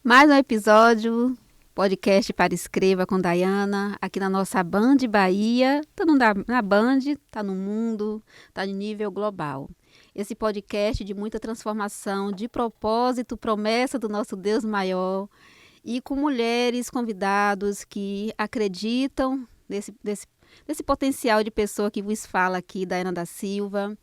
Mais um episódio, podcast para Escreva com Dayana, aqui na nossa Band Bahia. Tá na Band, tá no mundo, tá em nível global. Esse podcast de muita transformação, de propósito, promessa do nosso Deus maior e com mulheres convidados que acreditam nesse potencial de pessoa que vos fala aqui, Dayana da Silva.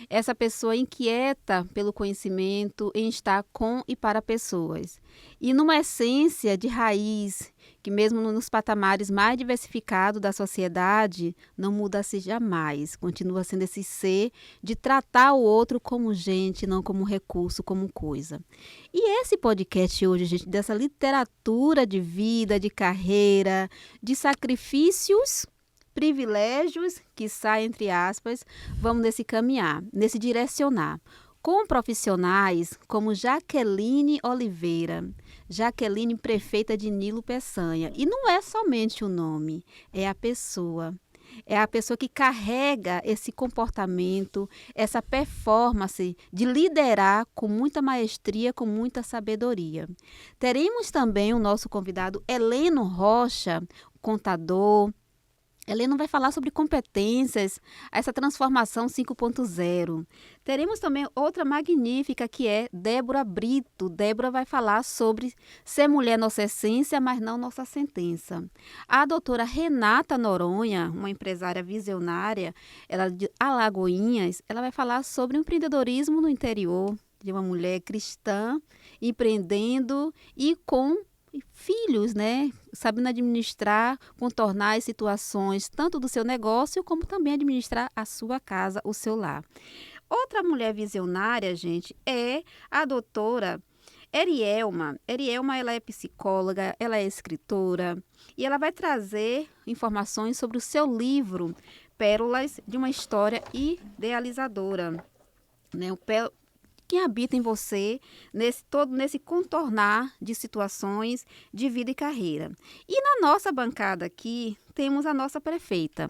Essa pessoa inquieta pelo conhecimento em estar com e para pessoas. E numa essência de raiz, que mesmo nos patamares mais diversificados da sociedade, não muda-se jamais. Continua sendo esse ser de tratar o outro como gente, não como recurso, como coisa. E esse podcast hoje, gente, dessa literatura de vida, de carreira, de sacrifícios, privilégios, que sai entre aspas, vamos nesse caminhar, nesse direcionar, com profissionais como Jaqueline Oliveira, Jaqueline prefeita de Nilo Peçanha. E não é somente o nome, é a pessoa. É a pessoa que carrega esse comportamento, essa performance de liderar com muita maestria, com muita sabedoria. Teremos também o nosso convidado Heleno Rocha, contador. Heleno vai falar sobre competências, essa transformação 5.0. Teremos também outra magnífica que é Débora Brito. Débora vai falar sobre ser mulher nossa essência, mas não nossa sentença. A doutora Renata Noronha, uma empresária visionária, ela de Alagoinhas, ela vai falar sobre o empreendedorismo no interior, de uma mulher cristã, empreendendo e com filhos, né? Sabendo administrar, contornar as situações, tanto do seu negócio, como também administrar a sua casa, o seu lar. Outra mulher visionária, gente, é a doutora Erielma. Erielma, ela é psicóloga, ela é escritora e ela vai trazer informações sobre o seu livro Pérolas de uma História Idealizadora, né? Quem habita em você, nesse contornar de situações de vida e carreira. E na nossa bancada aqui, temos a nossa prefeita.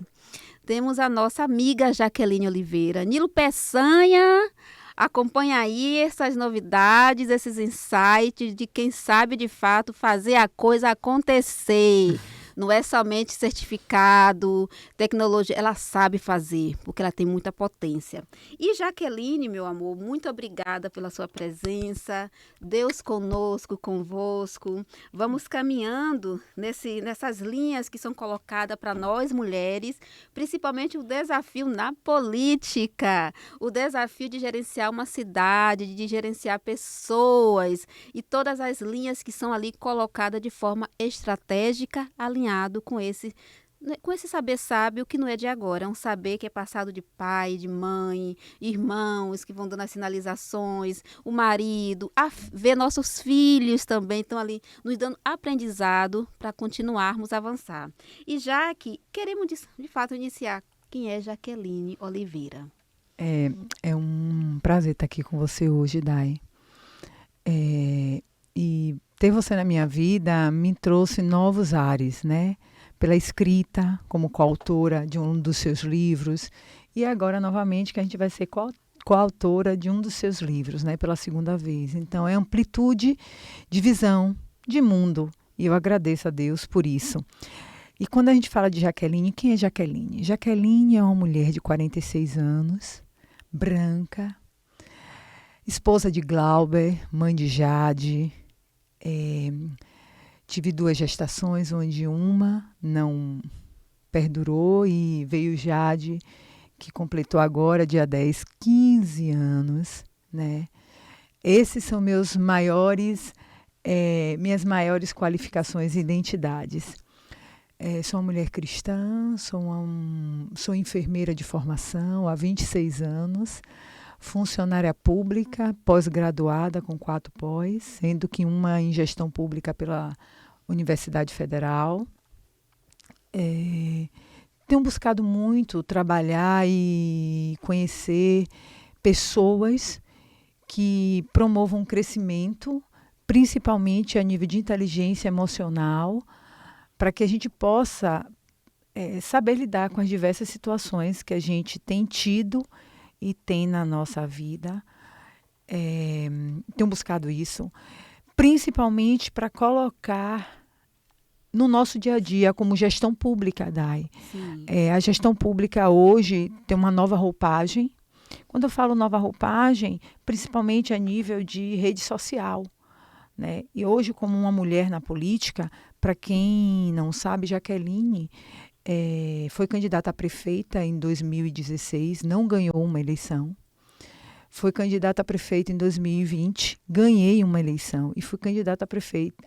Temos a nossa amiga Jaqueline Oliveira. Nilo Peçanha, acompanha aí essas novidades, esses insights de quem sabe de fato fazer a coisa acontecer. Não é somente certificado, tecnologia, ela sabe fazer, porque ela tem muita potência. E Jaqueline, meu amor, muito obrigada pela sua presença. Deus conosco, convosco. Vamos caminhando nessas linhas que são colocadas para nós mulheres, principalmente o desafio na política, o desafio de gerenciar uma cidade, de gerenciar pessoas e todas as linhas que são ali colocadas de forma estratégica, alinhado com esse saber sábio que não é de agora, é um saber que é passado de pai, de mãe, irmãos que vão dando as sinalizações, o marido, ver nossos filhos também estão ali nos dando aprendizado para continuarmos a avançar. E já que queremos de fato iniciar, quem é Jaqueline Oliveira? É um prazer estar aqui com você hoje, Day. E ter você na minha vida me trouxe novos ares, né? Pela escrita, como coautora de um dos seus livros, e agora novamente que a gente vai ser coautora de um dos seus livros, né? Pela segunda vez. Então é amplitude de visão, de mundo, e eu agradeço a Deus por isso. E quando a gente fala de Jaqueline, quem é Jaqueline? Jaqueline é uma mulher de 46 anos, branca, esposa de Glauber, mãe de Jade. Tive 2 gestações, onde uma não perdurou e veio Jade, que completou agora, dia 10, 15 anos. Né? Esses são minhas maiores qualificações e identidades. Sou uma mulher cristã, sou enfermeira de formação há 26 anos, funcionária pública, pós-graduada com 4 pós, sendo que uma em gestão pública pela Universidade Federal. Tenho buscado muito trabalhar e conhecer pessoas que promovam crescimento, principalmente a nível de inteligência emocional, para que a gente possa saber lidar com as diversas situações que a gente tem tido e tem na nossa vida. Tenho buscado isso. principalmente para colocar no nosso dia a dia como gestão pública, Dai. A gestão pública hoje tem uma nova roupagem. Quando eu falo nova roupagem, principalmente a nível de rede social, né? E hoje, como uma mulher na política, para quem não sabe, Jaqueline foi candidata a prefeita em 2016, não ganhou uma eleição. Foi candidata a prefeita em 2020, ganhei uma eleição. E fui candidata a prefeita.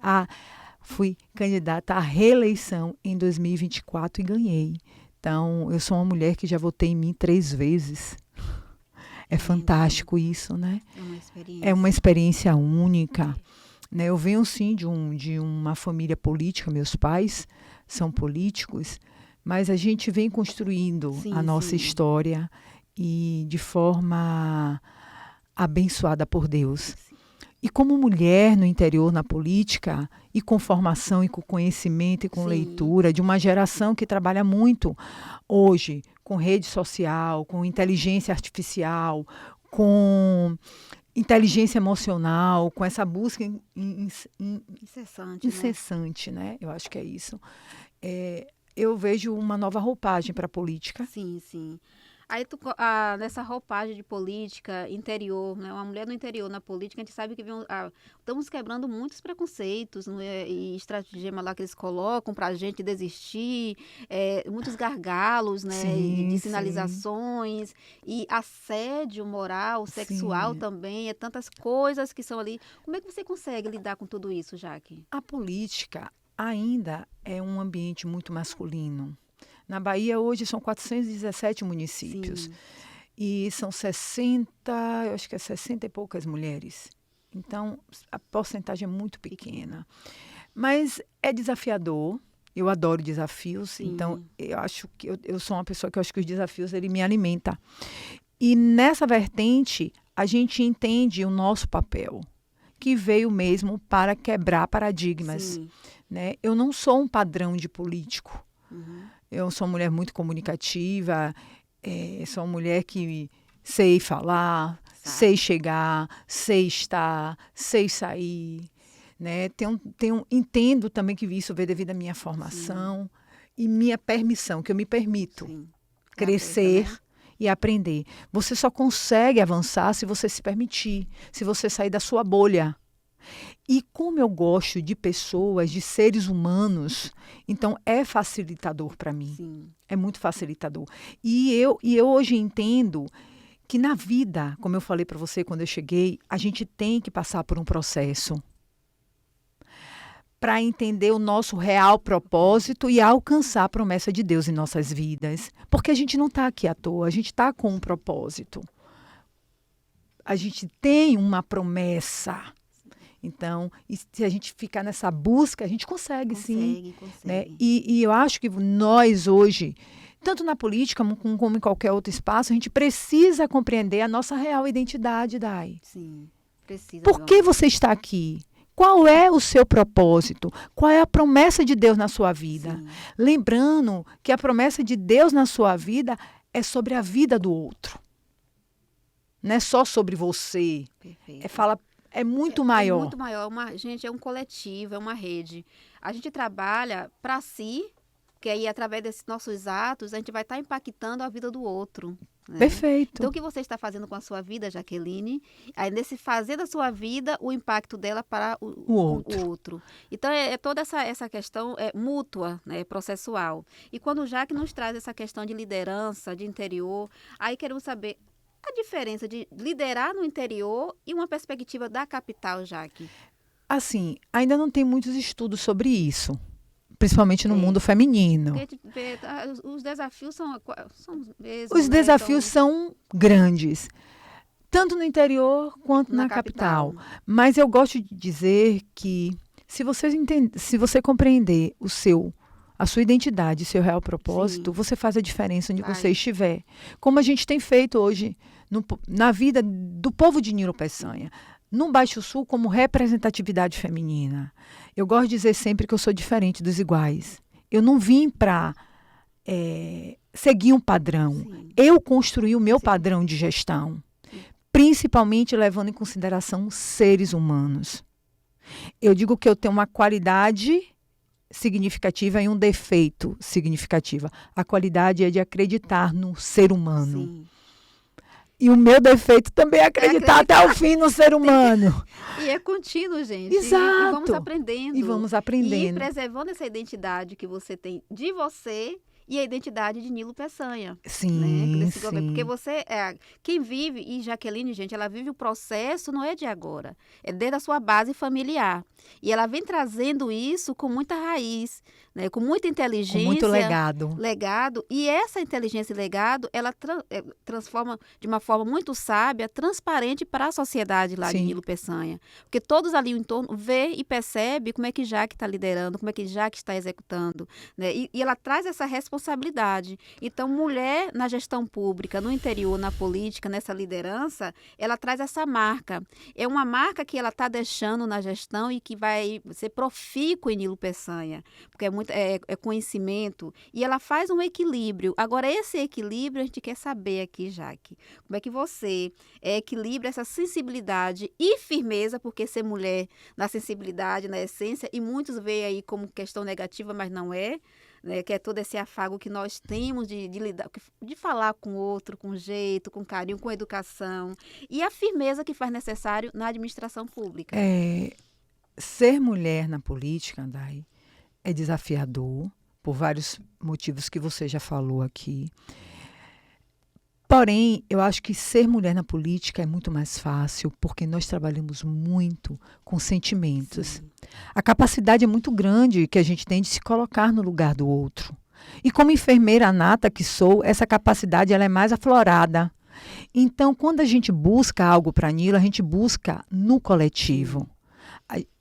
Fui candidata à reeleição em 2024 e ganhei. Então, eu sou uma mulher que já votei em mim 3 vezes. É fantástico isso, né? É uma experiência única. Né? Eu venho, sim, de uma família política. Meus pais são políticos, mas a gente vem construindo a nossa história e de forma abençoada por Deus. E como mulher no interior, na política, e com formação, e com conhecimento, e com leitura, de uma geração que trabalha muito hoje com rede social, com inteligência artificial, com inteligência emocional, com essa busca incessante, né? Eu acho que é isso. Eu vejo uma nova roupagem para a política. Sim. Aí, nessa roupagem de política interior, né? Uma mulher no interior na política, a gente sabe que estamos quebrando muitos preconceitos, né? E estratagema lá que eles colocam para a gente desistir, muitos gargalos, né? De sinalizações, e assédio moral, sexual também, tantas coisas que são ali. Como é que você consegue lidar com tudo isso, Jaque? A política ainda é um ambiente muito masculino. Na Bahia, hoje, são 417 municípios. E são 60, eu acho que é 60 e poucas mulheres. Então, a porcentagem é muito pequena. Mas é desafiador. Eu adoro desafios. Então, eu acho que eu sou uma pessoa que eu acho que os desafios, ele me alimenta. E nessa vertente, a gente entende o nosso papel, que veio mesmo para quebrar paradigmas. Né? Eu não sou um padrão de político. Eu sou uma mulher muito comunicativa, sou uma mulher que sei falar, sei chegar, sei estar, sei sair. Né? Entendo também que isso veio devido à minha formação e minha permissão, que eu me permito crescer e aprender. Você só consegue avançar se você se permitir, se você sair da sua bolha. E como eu gosto de pessoas, de seres humanos, então é facilitador para mim. É muito facilitador. E eu hoje entendo que na vida, como eu falei para você quando eu cheguei, a gente tem que passar por um processo para entender o nosso real propósito e alcançar a promessa de Deus em nossas vidas. Porque a gente não está aqui à toa, a gente está com um propósito. A gente tem uma promessa. Então, se a gente ficar nessa busca, a gente consegue. Né? E eu acho que nós hoje, tanto na política como em qualquer outro espaço, a gente precisa compreender a nossa real identidade, Dai. Precisa. Por que você está aqui? Qual é o seu propósito? Qual é a promessa de Deus na sua vida? Lembrando que a promessa de Deus na sua vida é sobre a vida do outro. Não é só sobre você. Perfeito. É muito maior. É muito maior. Gente, é um coletivo, é uma rede. A gente trabalha para si, que aí, através desses nossos atos, a gente vai estar impactando a vida do outro. Né? Perfeito. Então, o que você está fazendo com a sua vida, Jaqueline, aí nesse fazer da sua vida, o impacto dela para o outro. Então, toda essa questão mútua, né, processual. E quando o Jaque nos traz essa questão de liderança, de interior, aí queremos saber a diferença de liderar no interior e uma perspectiva da capital, Jaque. Assim, ainda não tem muitos estudos sobre isso, principalmente no mundo feminino. Os desafios são mesmos. Os desafios são grandes, tanto no interior quanto na capital. Mas eu gosto de dizer que se você compreender a sua identidade, seu real propósito, você faz a diferença onde você estiver. Como a gente tem feito hoje na vida do povo de Nilo Peçanha. No Baixo Sul, como representatividade feminina. Eu gosto de dizer sempre que eu sou diferente dos iguais. Eu não vim para seguir um padrão. Eu construí o meu padrão de gestão. Principalmente levando em consideração seres humanos. Eu digo que eu tenho uma qualidade significativa e um defeito significativo. A qualidade é de acreditar no ser humano. Sim. E o meu defeito também é acreditar até o fim no ser humano. E é contínuo, gente. Exato. E vamos aprendendo. E vamos aprendendo. E preservando essa identidade que você tem de você e a identidade de Nilo Peçanha. Sim, né? sim. Porque você, quem vive, e Jaqueline, gente, ela vive o processo, não é de agora, é desde a sua base familiar. E ela vem trazendo isso com muita raiz, né? Com muita inteligência. Com muito legado. Legado. E essa inteligência e legado, ela transforma de uma forma muito sábia, transparente para a sociedade lá de Nilo Peçanha. Porque todos ali em torno vê e percebe como é que Jaque está liderando, como é que Jaque está executando. Né? E ela traz essa responsabilidade. Então, mulher na gestão pública, no interior, na política, nessa liderança, ela traz essa marca. É uma marca que ela está deixando na gestão e que vai ser profícua em Nilo Peçanha, porque é conhecimento, e ela faz um equilíbrio. Agora, esse equilíbrio a gente quer saber aqui, Jaque, como é que você equilibra essa sensibilidade e firmeza, porque ser mulher na sensibilidade, na essência, e muitos veem aí como questão negativa, mas não é, né, que é todo esse afago que nós temos de lidar, de falar com o outro, com jeito, com carinho, com educação, e a firmeza que faz necessário na administração pública. Ser mulher na política, Dai, é desafiador, por vários motivos que você já falou aqui. Porém, eu acho que ser mulher na política é muito mais fácil, porque nós trabalhamos muito com sentimentos. Sim. A capacidade é muito grande que a gente tem de se colocar no lugar do outro. E como enfermeira nata que sou, essa capacidade ela é mais aflorada. Então, quando a gente busca algo para a Nilo, a gente busca no coletivo.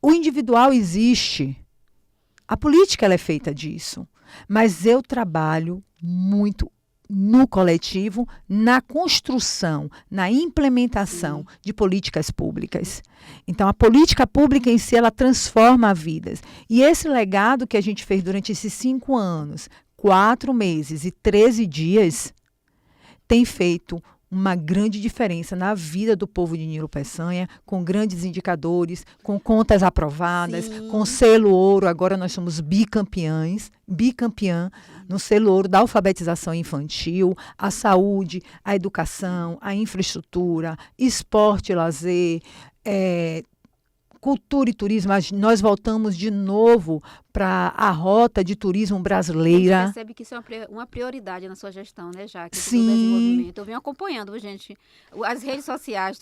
O individual existe. A política ela é feita disso. Mas eu trabalho muito no coletivo, na construção, na implementação de políticas públicas. Então, a política pública em si, ela transforma vidas. E esse legado que a gente fez durante esses 5 anos, 4 meses e 13 dias, tem feito uma grande diferença na vida do povo de Nilo Peçanha, com grandes indicadores, com contas aprovadas, Sim. com selo ouro. Agora nós somos bicampeã no selo ouro da alfabetização infantil, a saúde, a educação, a infraestrutura, esporte e lazer, cultura e turismo. Nós voltamos de novo para a rota de turismo brasileira. Você percebe que isso é uma prioridade na sua gestão, né, Jaque? Sim. Do desenvolvimento. Eu venho acompanhando, gente, as redes sociais,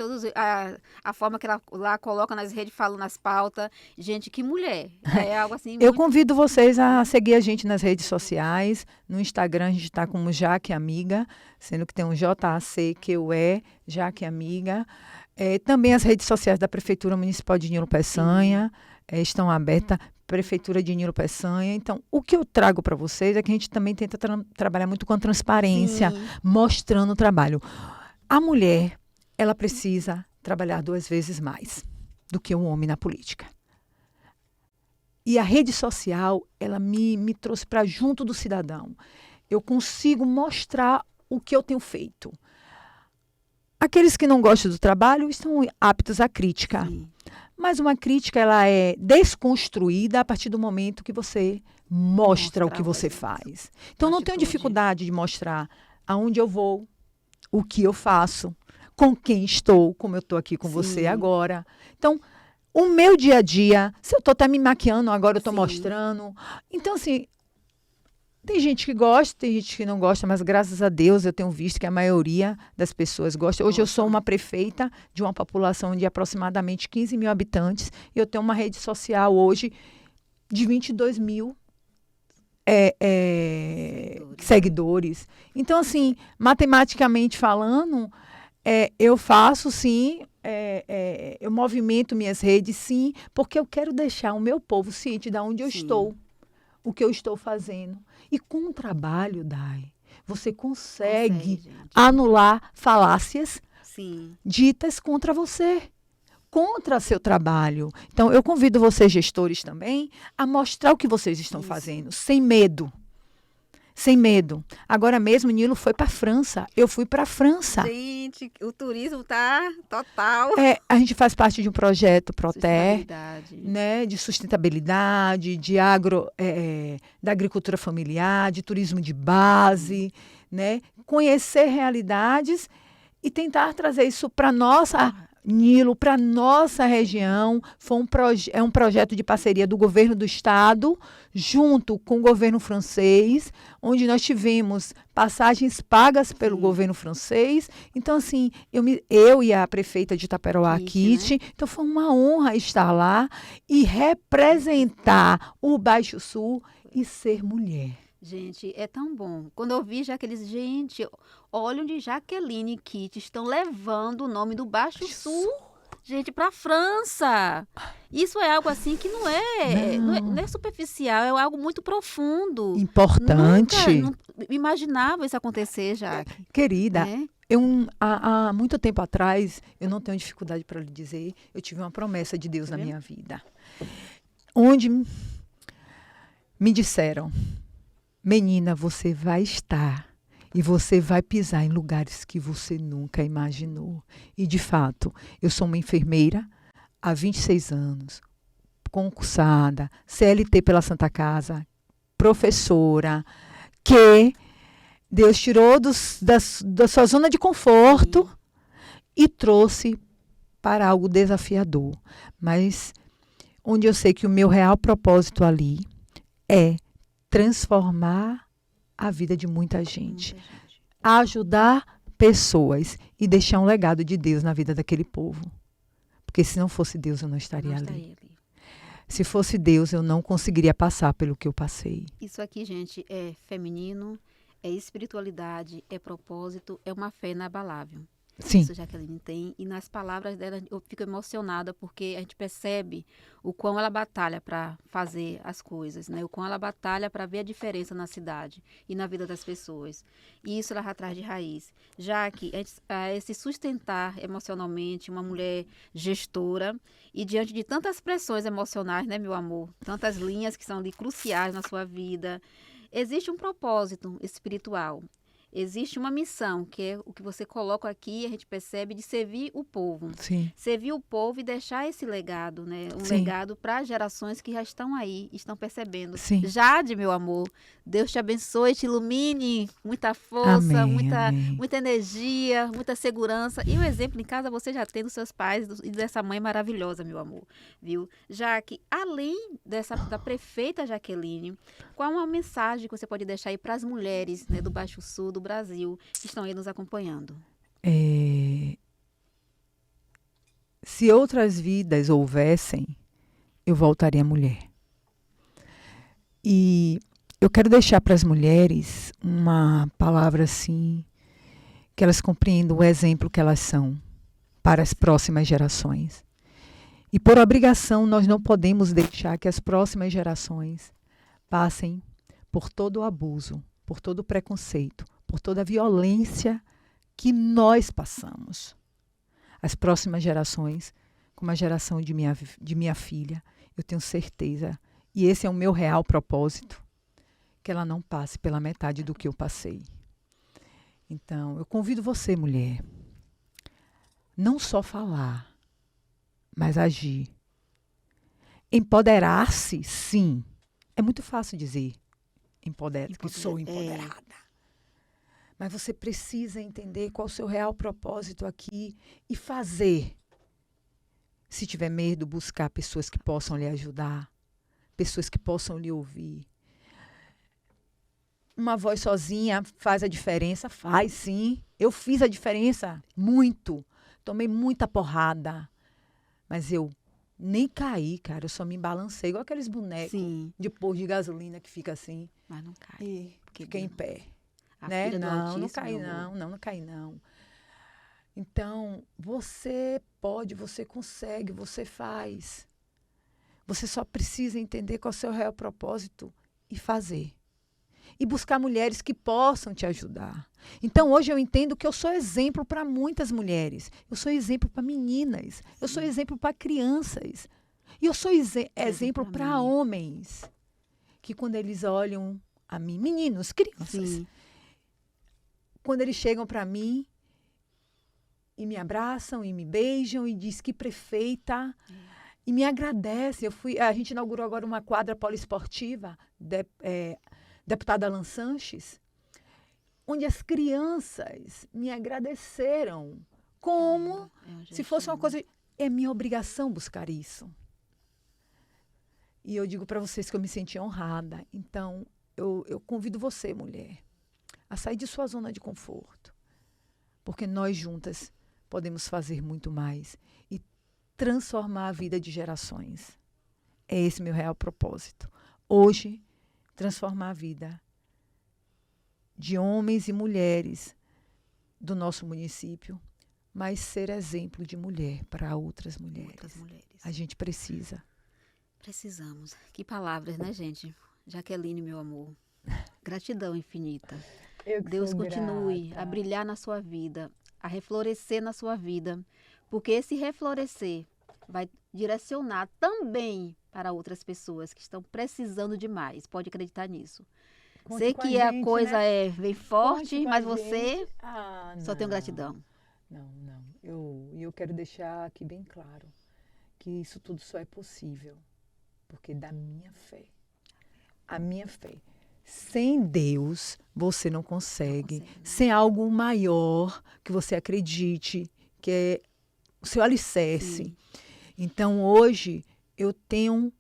a forma que ela lá coloca nas redes, fala nas pautas. Gente, que mulher. É algo assim. Eu convido vocês a seguir a gente nas redes sociais. No Instagram a gente está como Jaque Amiga, sendo que tem um JACQUE, Jaque Amiga. Também as redes sociais da Prefeitura Municipal de Nilo Peçanha estão abertas, Prefeitura de Nilo Peçanha. Então, o que eu trago para vocês é que a gente também tenta trabalhar muito com a transparência, mostrando o trabalho. A mulher, ela precisa trabalhar 2 vezes mais do que o homem na política. E a rede social, ela me trouxe para junto do cidadão. Eu consigo mostrar o que eu tenho feito. Aqueles que não gostam do trabalho estão aptos à crítica. Sim. Mas uma crítica ela é desconstruída a partir do momento que você mostra o que você faz. Então, não tenho dificuldade de mostrar aonde eu vou, o que eu faço, com quem estou, como eu estou aqui com você agora. Então, o meu dia a dia, se eu estou até me maquiando, agora eu estou mostrando. Então, assim, tem gente que gosta, tem gente que não gosta, mas graças a Deus eu tenho visto que a maioria das pessoas gosta. Hoje eu sou uma prefeita de uma população de aproximadamente 15 mil habitantes e eu tenho uma rede social hoje de 22 mil seguidores. Então, assim, matematicamente falando, eu faço sim, eu movimento minhas redes sim, porque eu quero deixar o meu povo ciente de onde eu estou, o que eu estou fazendo. E com o trabalho, Dai, você consegue anular falácias ditas contra você, contra seu trabalho. Então, eu convido vocês, gestores, também, a mostrar o que vocês estão fazendo, sem medo. sem medo. Agora mesmo, o Nilo foi para a França. Eu fui para a França. Gente, o turismo tá total. A gente faz parte de um projeto Proter, Sustentabilidade. né, de sustentabilidade, da agricultura familiar, de turismo de base, né, conhecer realidades e tentar trazer isso para nossa Nilo, para nossa região. É um projeto de parceria do governo do estado junto com o governo francês, onde nós tivemos passagens pagas pelo governo francês. Então, assim, eu e a prefeita de Itaperoá, Kitty, né? Então foi uma honra estar lá e representar o Baixo Sul e ser mulher. Gente, é tão bom. Quando eu vi gente, olha onde Jaqueline e Kitty estão levando o nome do Baixo Sul, gente, para a França. Isso é algo assim que não é superficial, é algo muito profundo. Importante. Nunca imaginava isso acontecer, Jaque. Querida, há muito tempo atrás, eu não tenho dificuldade para lhe dizer, eu tive uma promessa de Deus na minha vida. Onde me disseram: menina, você vai estar e você vai pisar em lugares que você nunca imaginou. E, de fato, eu sou uma enfermeira há 26 anos, concursada, CLT pela Santa Casa, professora, que Deus tirou da sua zona de conforto e trouxe para algo desafiador. Mas onde eu sei que o meu real propósito ali é transformar a vida de muita gente. Ajudar pessoas e deixar um legado de Deus na vida daquele povo. Porque se não fosse Deus, eu não estaria ali. Se fosse Deus, eu não conseguiria passar pelo que eu passei. Isso aqui, gente, é feminino, é espiritualidade, é propósito, é uma fé inabalável. Sim. Isso Jaqueline tem. E nas palavras dela eu fico emocionada porque a gente percebe o quão ela batalha para fazer as coisas, né? O quão ela batalha para ver a diferença na cidade e na vida das pessoas. E isso ela já traz de raiz. Já que se sustentar emocionalmente, uma mulher gestora e diante de tantas pressões emocionais, né, meu amor? Tantas linhas que são ali cruciais na sua vida. Existe um propósito espiritual. Existe uma missão, que é o que você coloca aqui, a gente percebe, de servir o povo. Sim. Servir o povo e deixar esse legado, né? Um Sim. legado para gerações que já estão aí, estão percebendo. Sim. Jade, meu amor, Deus te abençoe, te ilumine, muita força, amém. muita energia, muita segurança. E o exemplo em casa você já tem dos seus pais e dessa mãe maravilhosa, meu amor, viu? Já que, além da prefeita Jaqueline, qual uma mensagem que você pode deixar aí para as mulheres, né, do Baixo Sul, do Brasil, que estão aí nos acompanhando? Se outras vidas houvessem, eu voltaria mulher. E eu quero deixar para as mulheres uma palavra assim, que elas compreendam o exemplo que elas são para as próximas gerações. E por obrigação, nós não podemos deixar que as próximas gerações passem por todo o abuso, por todo o preconceito, por toda a violência que nós passamos. As próximas gerações, como a geração de minha filha, eu tenho certeza, e esse é o meu real propósito, que ela não passe pela metade do que eu passei. Então, eu convido você, mulher, não só falar, mas agir. Empoderar-se, sim. É muito fácil dizer que sou empoderada. Mas você precisa entender qual o seu real propósito aqui e fazer. Se tiver medo, buscar pessoas que possam lhe ajudar, pessoas que possam lhe ouvir. Uma voz sozinha faz a diferença? Faz, sim. Eu fiz a diferença muito. Tomei muita porrada. Mas eu nem caí, cara. Eu só me balancei, igual aqueles bonecos de posto de gasolina que fica assim. Mas não cai. E fiquei em pé. A né? filha do Não Altíssimo, caí meu amor. não caí não. Então, você pode, você consegue, você faz. Você só precisa entender qual é o seu real propósito e fazer. E buscar mulheres que possam te ajudar. Então, hoje eu entendo que eu sou exemplo para muitas mulheres. Eu sou exemplo para meninas. Eu sou exemplo para crianças. E eu sou exemplo para homens. Que quando eles olham a mim, meninos, crianças, Sim. quando eles chegam para mim e me abraçam e me beijam e diz que prefeita e me agradecem. A gente inaugurou agora uma quadra poliesportiva, deputada Alan Sanches, onde as crianças me agradeceram como se fosse uma coisa. É minha obrigação buscar isso. E eu digo para vocês que eu me senti honrada. Então, eu convido você, mulher, a sair de sua zona de conforto. Porque nós juntas podemos fazer muito mais e transformar a vida de gerações. É esse meu real propósito. Hoje, transformar a vida de homens e mulheres do nosso município, mas ser exemplo de mulher para outras mulheres. Outras mulheres. A gente precisa. Precisamos. Que palavras, né, gente? Jaqueline, meu amor. Gratidão infinita. Deus continue a brilhar na sua vida, a reflorescer na sua vida, porque esse reflorescer vai direcionar também para outras pessoas que estão precisando de mais. Pode acreditar nisso. Conte Sei com que a a gente, coisa né? vem forte, Conte com mas a você gente. só tem gratidão. Não. Eu quero deixar aqui bem claro que isso tudo só é possível porque da minha fé. A minha fé. Sem Deus, você não consegue. Não consegue, né? Sem algo maior que você acredite, que é o seu alicerce. Sim. Então, hoje, eu tenho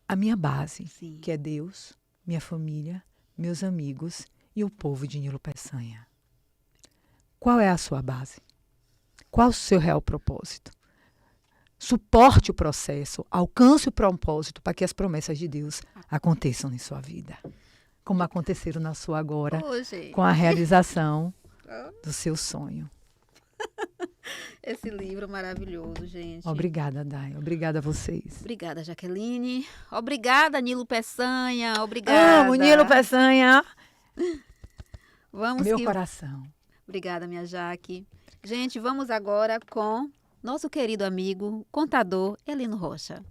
a minha base, Sim. que é Deus, minha família, meus amigos e o povo de Nilo Peçanha. Qual é a sua base? Qual o seu real propósito? Suporte o processo, alcance o propósito para que as promessas de Deus aconteçam em sua vida. Como aconteceram na sua agora, com a realização do seu sonho. Esse livro maravilhoso, gente. Obrigada, Day. Obrigada a vocês. Obrigada, Jaqueline. Obrigada, Nilo Peçanha. Obrigada. Amo, Nilo Peçanha. Vamos Meu que... coração. Obrigada, minha Jaque. Gente, vamos agora com nosso querido amigo, contador Heleno Rocha.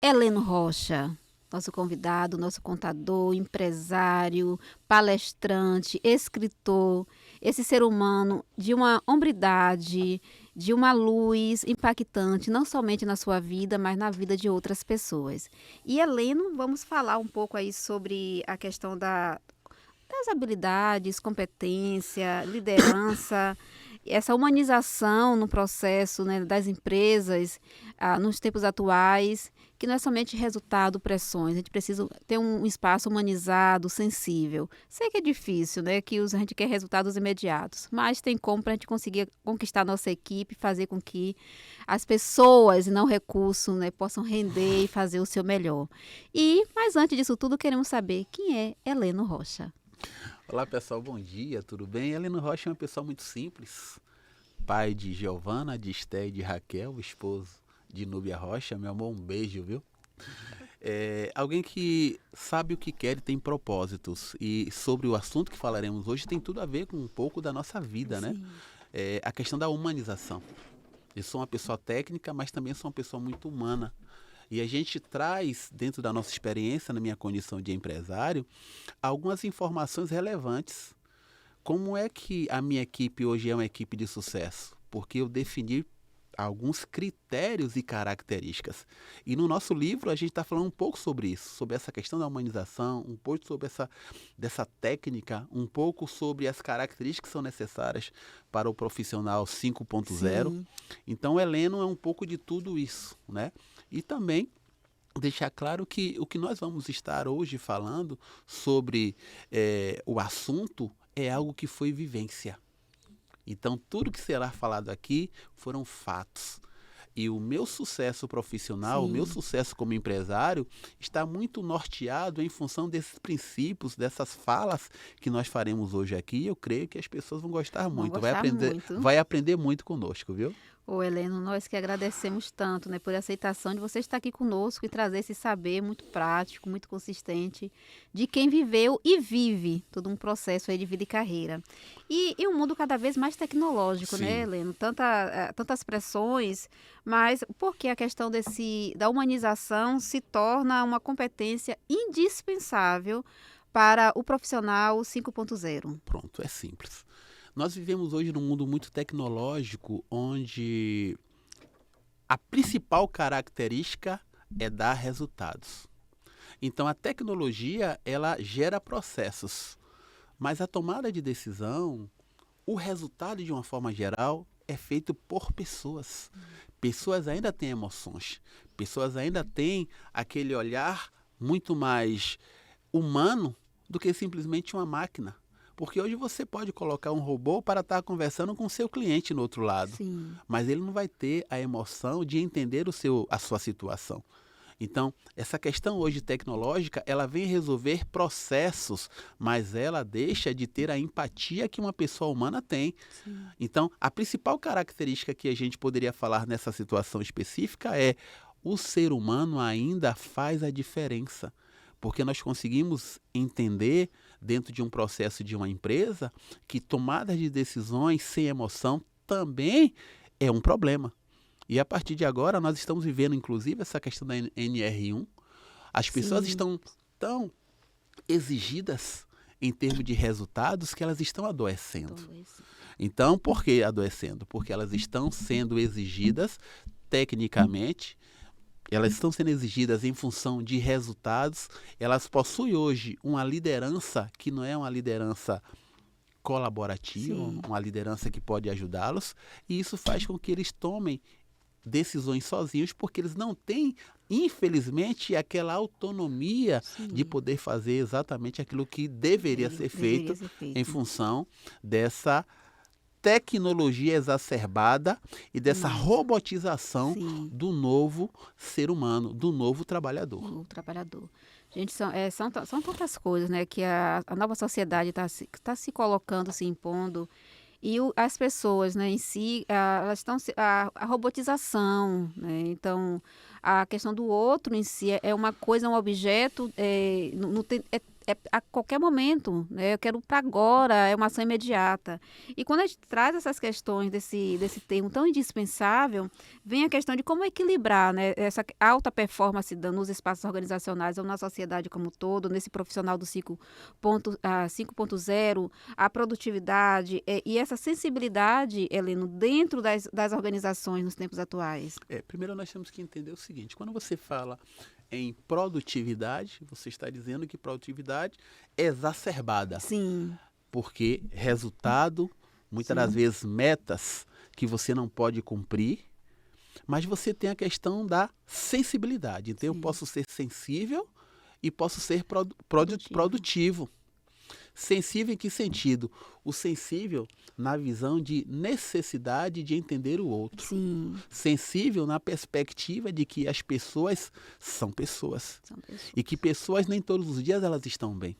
Heleno Rocha, nosso convidado, nosso contador, empresário, palestrante, escritor, esse ser humano de uma hombridade, de uma luz impactante, não somente na sua vida, mas na vida de outras pessoas. E Heleno, vamos falar um pouco aí sobre a questão das habilidades, competência, liderança, essa humanização no processo, né, das empresas nos tempos atuais, que não é somente resultado, pressões, a gente precisa ter um espaço humanizado, sensível. Sei que é difícil, né, que a gente quer resultados imediatos, mas tem como para a gente conseguir conquistar nossa equipe, fazer com que as pessoas e não recursos, né, possam render e fazer o seu melhor. Mas antes disso tudo, queremos saber quem é Heleno Rocha. Olá pessoal, bom dia, tudo bem? Heleno Rocha é uma pessoa muito simples, pai de Giovana, de Esté e de Raquel, esposo de Núbia Rocha. Meu amor, um beijo, viu? Alguém que sabe o que quer e tem propósitos. E sobre o assunto que falaremos hoje tem tudo a ver com um pouco da nossa vida, né? A questão da humanização. Eu sou uma pessoa técnica, mas também sou uma pessoa muito humana. E a gente traz, dentro da nossa experiência, na minha condição de empresário, algumas informações relevantes. Como é que a minha equipe hoje é uma equipe de sucesso? Porque eu defini alguns critérios e características. E no nosso livro a gente está falando um pouco sobre isso, sobre essa questão da humanização, um pouco sobre dessa técnica, um pouco sobre as características que são necessárias para o profissional 5.0. Então, Heleno é um pouco de tudo isso, né? E também deixar claro que o que nós vamos estar hoje falando sobre o assunto é algo que foi vivência. Então, tudo que será falado aqui foram fatos. E o meu sucesso profissional, o meu sucesso como empresário, está muito norteado em função desses princípios, dessas falas que nós faremos hoje aqui. Eu creio que as pessoas vão gostar muito. Vai aprender muito conosco, viu? Ô, Heleno, nós que agradecemos tanto, né, por a aceitação de você estar aqui conosco e trazer esse saber muito prático, muito consistente, de quem viveu e vive todo um processo aí de vida e carreira. E um mundo cada vez mais tecnológico, né, Sim. Heleno? Tantas pressões, mas por que a questão da humanização se torna uma competência indispensável para o profissional 5.0? Pronto, é simples. Nós vivemos hoje num mundo muito tecnológico, onde a principal característica é dar resultados. Então a tecnologia, ela gera processos, mas a tomada de decisão, o resultado de uma forma geral é feito por pessoas. Pessoas ainda têm emoções, pessoas ainda têm aquele olhar muito mais humano do que simplesmente uma máquina. Porque hoje você pode colocar um robô para estar conversando com o seu cliente no outro lado, Sim, mas ele não vai ter a emoção de entender a sua situação. Então, essa questão hoje tecnológica, ela vem resolver processos, mas ela deixa de ter a empatia que uma pessoa humana tem. sim. Então, a principal característica que a gente poderia falar nessa situação específica é: o ser humano ainda faz a diferença, porque nós conseguimos entender, dentro de um processo de uma empresa, que tomada de decisões sem emoção também é um problema. E a partir de agora, nós estamos vivendo, inclusive, essa questão da NR1. As pessoas Sim. estão tão exigidas em termos de resultados que elas estão adoecendo. Então, por que adoecendo? Porque elas estão sendo exigidas tecnicamente, elas estão sendo exigidas em função de resultados, elas possuem hoje uma liderança que não é uma liderança colaborativa, Sim. uma liderança que pode ajudá-los, e isso faz com que eles tomem decisões sozinhos, porque eles não têm, infelizmente, aquela autonomia Sim. de poder fazer exatamente aquilo que deveria ser feito em função dessa tecnologia exacerbada e dessa Isso. robotização Sim. do novo ser humano, do novo trabalhador. O trabalhador. Gente, são tantas coisas, né, que a nova sociedade tá se colocando, se impondo. E as pessoas, né, em si, elas estão a robotização, né? Então a questão do outro em si é uma coisa, um objeto, é a qualquer momento, né? Eu quero para agora, é uma ação imediata. E quando a gente traz essas questões desse termo tão indispensável, vem a questão de como equilibrar, né, essa alta performance nos espaços organizacionais ou na sociedade como um todo, nesse profissional do 5.0, a produtividade e essa sensibilidade, Heleno, dentro das organizações nos tempos atuais. Primeiro nós temos que entender o seguinte: quando você fala em produtividade, você está dizendo que produtividade é exacerbada. Sim. Porque resultado, muitas das vezes metas que você não pode cumprir, mas você tem a questão da sensibilidade. Então, eu posso ser sensível e posso ser produtivo. Sensível em que sentido? O sensível na visão de necessidade de entender o outro. Sim. Sensível na perspectiva de que as pessoas são pessoas. São pessoas. E que pessoas nem todos os dias elas estão bem.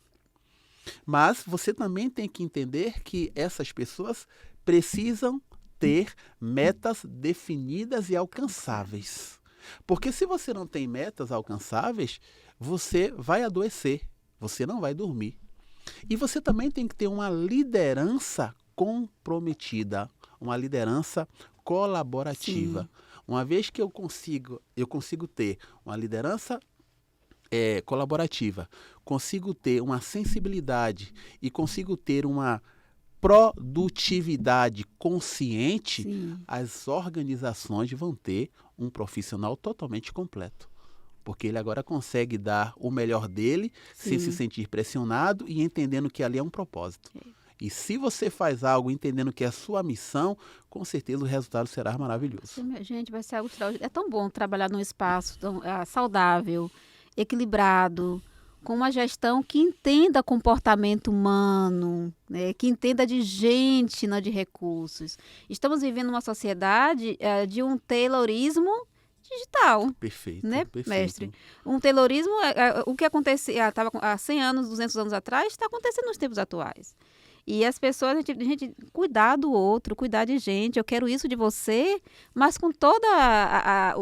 Mas você também tem que entender que essas pessoas precisam ter metas definidas e alcançáveis. Porque se você não tem metas alcançáveis, você vai adoecer, você não vai dormir. E você também tem que ter uma liderança comprometida, uma liderança colaborativa. Sim. Uma vez que eu consigo ter uma liderança colaborativa, consigo ter uma sensibilidade e consigo ter uma produtividade consciente, sim, as organizações vão ter um profissional totalmente completo. Porque ele agora consegue dar o melhor dele, sim, sem se sentir pressionado e entendendo que ali é um propósito. E se você faz algo entendendo que é a sua missão, com certeza o resultado será maravilhoso. Gente, vai ser algo extraordinário. É tão bom trabalhar num espaço tão saudável, equilibrado, com uma gestão que entenda comportamento humano, né, que entenda de gente, não de recursos. Estamos vivendo uma sociedade de um taylorismo digital. Perfeito, né, perfeito. Mestre? Um taylorismo, o que acontecia há 100 anos, 200 anos atrás, está acontecendo nos tempos atuais. E as pessoas, a gente cuidar do outro, cuidar de gente, eu quero isso de você, mas com todos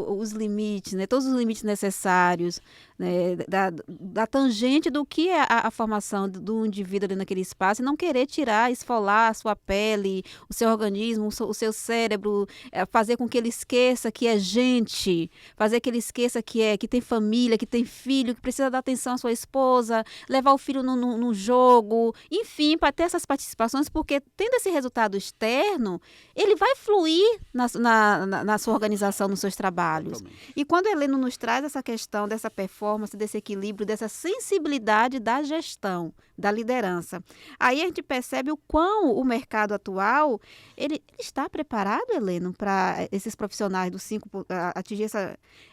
os limites, né? Todos os limites necessários, né? Da tangente do que é a formação do indivíduo ali naquele espaço, e não querer tirar, esfolar a sua pele, o seu organismo, o seu cérebro, fazer com que ele esqueça que é gente, fazer que ele esqueça que tem família, que tem filho, que precisa dar atenção à sua esposa, levar o filho no jogo, enfim, para ter essas participações, porque tendo esse resultado externo, ele vai fluir na sua organização, nos seus trabalhos. Totalmente. E quando o Heleno nos traz essa questão dessa performance, desse equilíbrio, dessa sensibilidade da gestão, da liderança, aí a gente percebe o quão o mercado atual, ele está preparado, Heleno, para esses profissionais do 5, atingir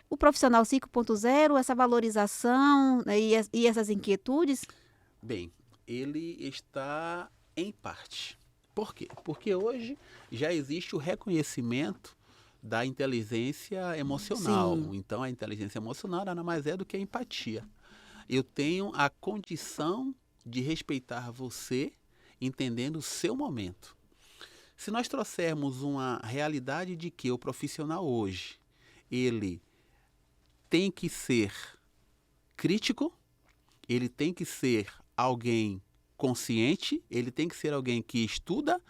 o profissional 5.0, essa valorização, né, e essas inquietudes? Bem, ele está em parte. Por quê? Porque hoje já existe o reconhecimento da inteligência emocional. Sim. Então, a inteligência emocional nada mais é do que a empatia. Eu tenho a condição de respeitar você, entendendo o seu momento. Se nós trouxermos uma realidade de que o profissional hoje, ele tem que ser crítico, ele tem que ser alguém consciente, ele tem que ser alguém que estuda,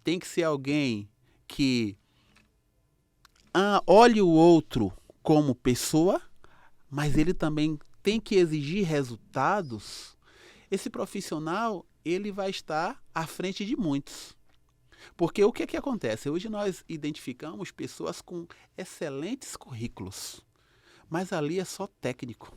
tem que ser alguém que olhe o outro como pessoa, mas ele também tem que exigir resultados. Esse profissional, ele vai estar à frente de muitos. Porque o que acontece? Hoje nós identificamos pessoas com excelentes currículos, mas ali é só técnico.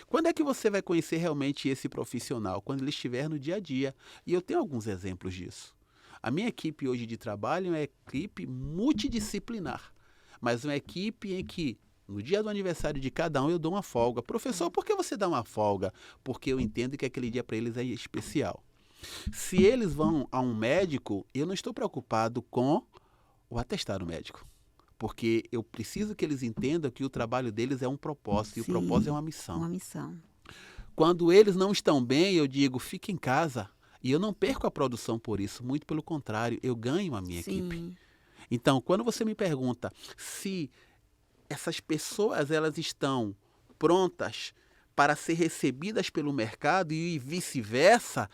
Quando é que você vai conhecer realmente esse profissional? Quando ele estiver no dia a dia. E eu tenho alguns exemplos disso. A minha equipe hoje de trabalho é uma equipe multidisciplinar, mas uma equipe em que, no dia do aniversário de cada um, eu dou uma folga. Professor, por que você dá uma folga? Porque eu entendo que aquele dia para eles é especial. Se eles vão a um médico, eu não estou preocupado com o atestado médico. Porque eu preciso que eles entendam que o trabalho deles é um propósito, Sim, e o propósito é uma missão. Uma missão. Quando eles não estão bem, eu digo, fique em casa. E eu não perco a produção por isso, muito pelo contrário, eu ganho a minha equipe. Então, quando você me pergunta se essas pessoas elas estão prontas para ser recebidas pelo mercado e vice-versa,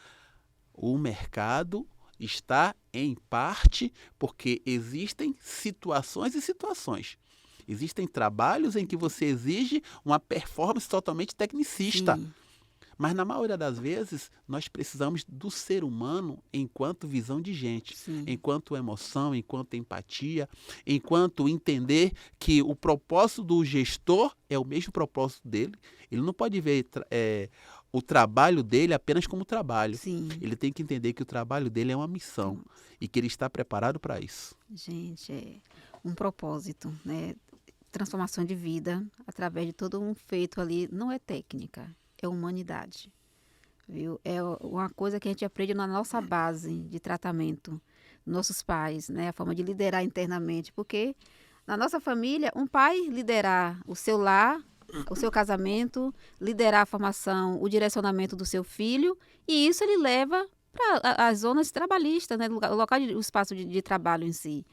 o mercado está em parte porque existem situações e situações. Existem trabalhos em que você exige uma performance totalmente tecnicista. Sim. Mas na maioria das vezes nós precisamos do ser humano enquanto visão de gente, Sim. enquanto emoção, enquanto empatia, enquanto entender que o propósito do gestor é o mesmo propósito dele. Ele não pode ver o trabalho dele apenas como trabalho. Sim. Ele tem que entender que o trabalho dele é uma missão e que ele está preparado para isso. Gente, é um propósito, né? Transformação de vida através de todo um feito ali, não é técnica, é humanidade, viu? É uma coisa que a gente aprende na nossa base de tratamento, nossos pais, né? A forma de liderar internamente, porque na nossa família, um pai liderar o seu lar, o seu casamento, liderar a formação, o direcionamento do seu filho, e isso ele leva para as zonas trabalhistas, né? O local, o espaço de trabalho em si.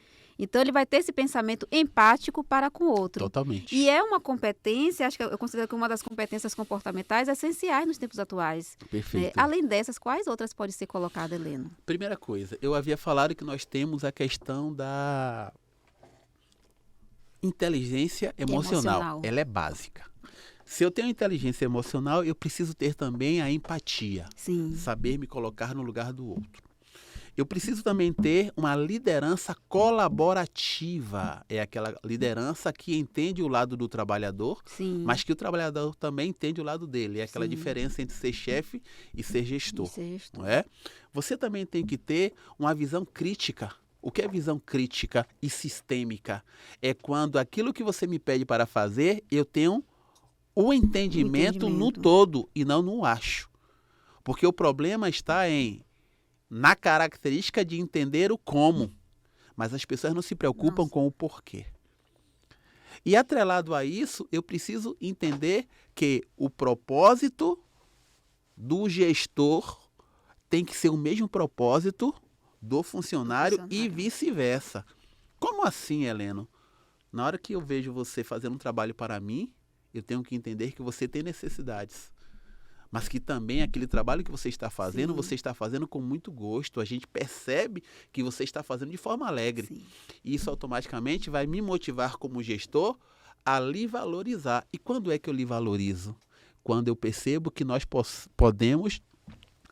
Então, ele vai ter esse pensamento empático para com o outro. Totalmente. E é uma competência, acho que eu considero que uma das competências comportamentais essenciais nos tempos atuais. Perfeito. Além dessas, quais outras podem ser colocadas, Heleno? Primeira coisa, eu havia falado que nós temos a questão da inteligência emocional. Ela é básica. Se eu tenho inteligência emocional, eu preciso ter também a empatia. Sim. Saber me colocar no lugar do outro. Eu preciso também ter uma liderança colaborativa. É aquela liderança que entende o lado do trabalhador, Sim. mas que o trabalhador também entende o lado dele. É aquela Sim. diferença entre ser chefe e ser gestor. Gestor. Não é? Você também tem que ter uma visão crítica. O que é visão crítica e sistêmica? É quando aquilo que você me pede para fazer, eu tenho o entendimento no todo e não no acho. Porque o problema está na característica de entender o como, mas as pessoas não se preocupam com o porquê. E atrelado a isso, eu preciso entender que o propósito do gestor tem que ser o mesmo propósito do funcionário e vice-versa. Como assim, Heleno? Na hora que eu vejo você fazendo um trabalho para mim, eu tenho que entender que você tem necessidades. Mas que também aquele trabalho que você está fazendo, você está fazendo com muito gosto. A gente percebe que você está fazendo de forma alegre. Sim. E isso automaticamente vai me motivar como gestor a lhe valorizar. E quando é que eu lhe valorizo? Quando eu percebo que nós podemos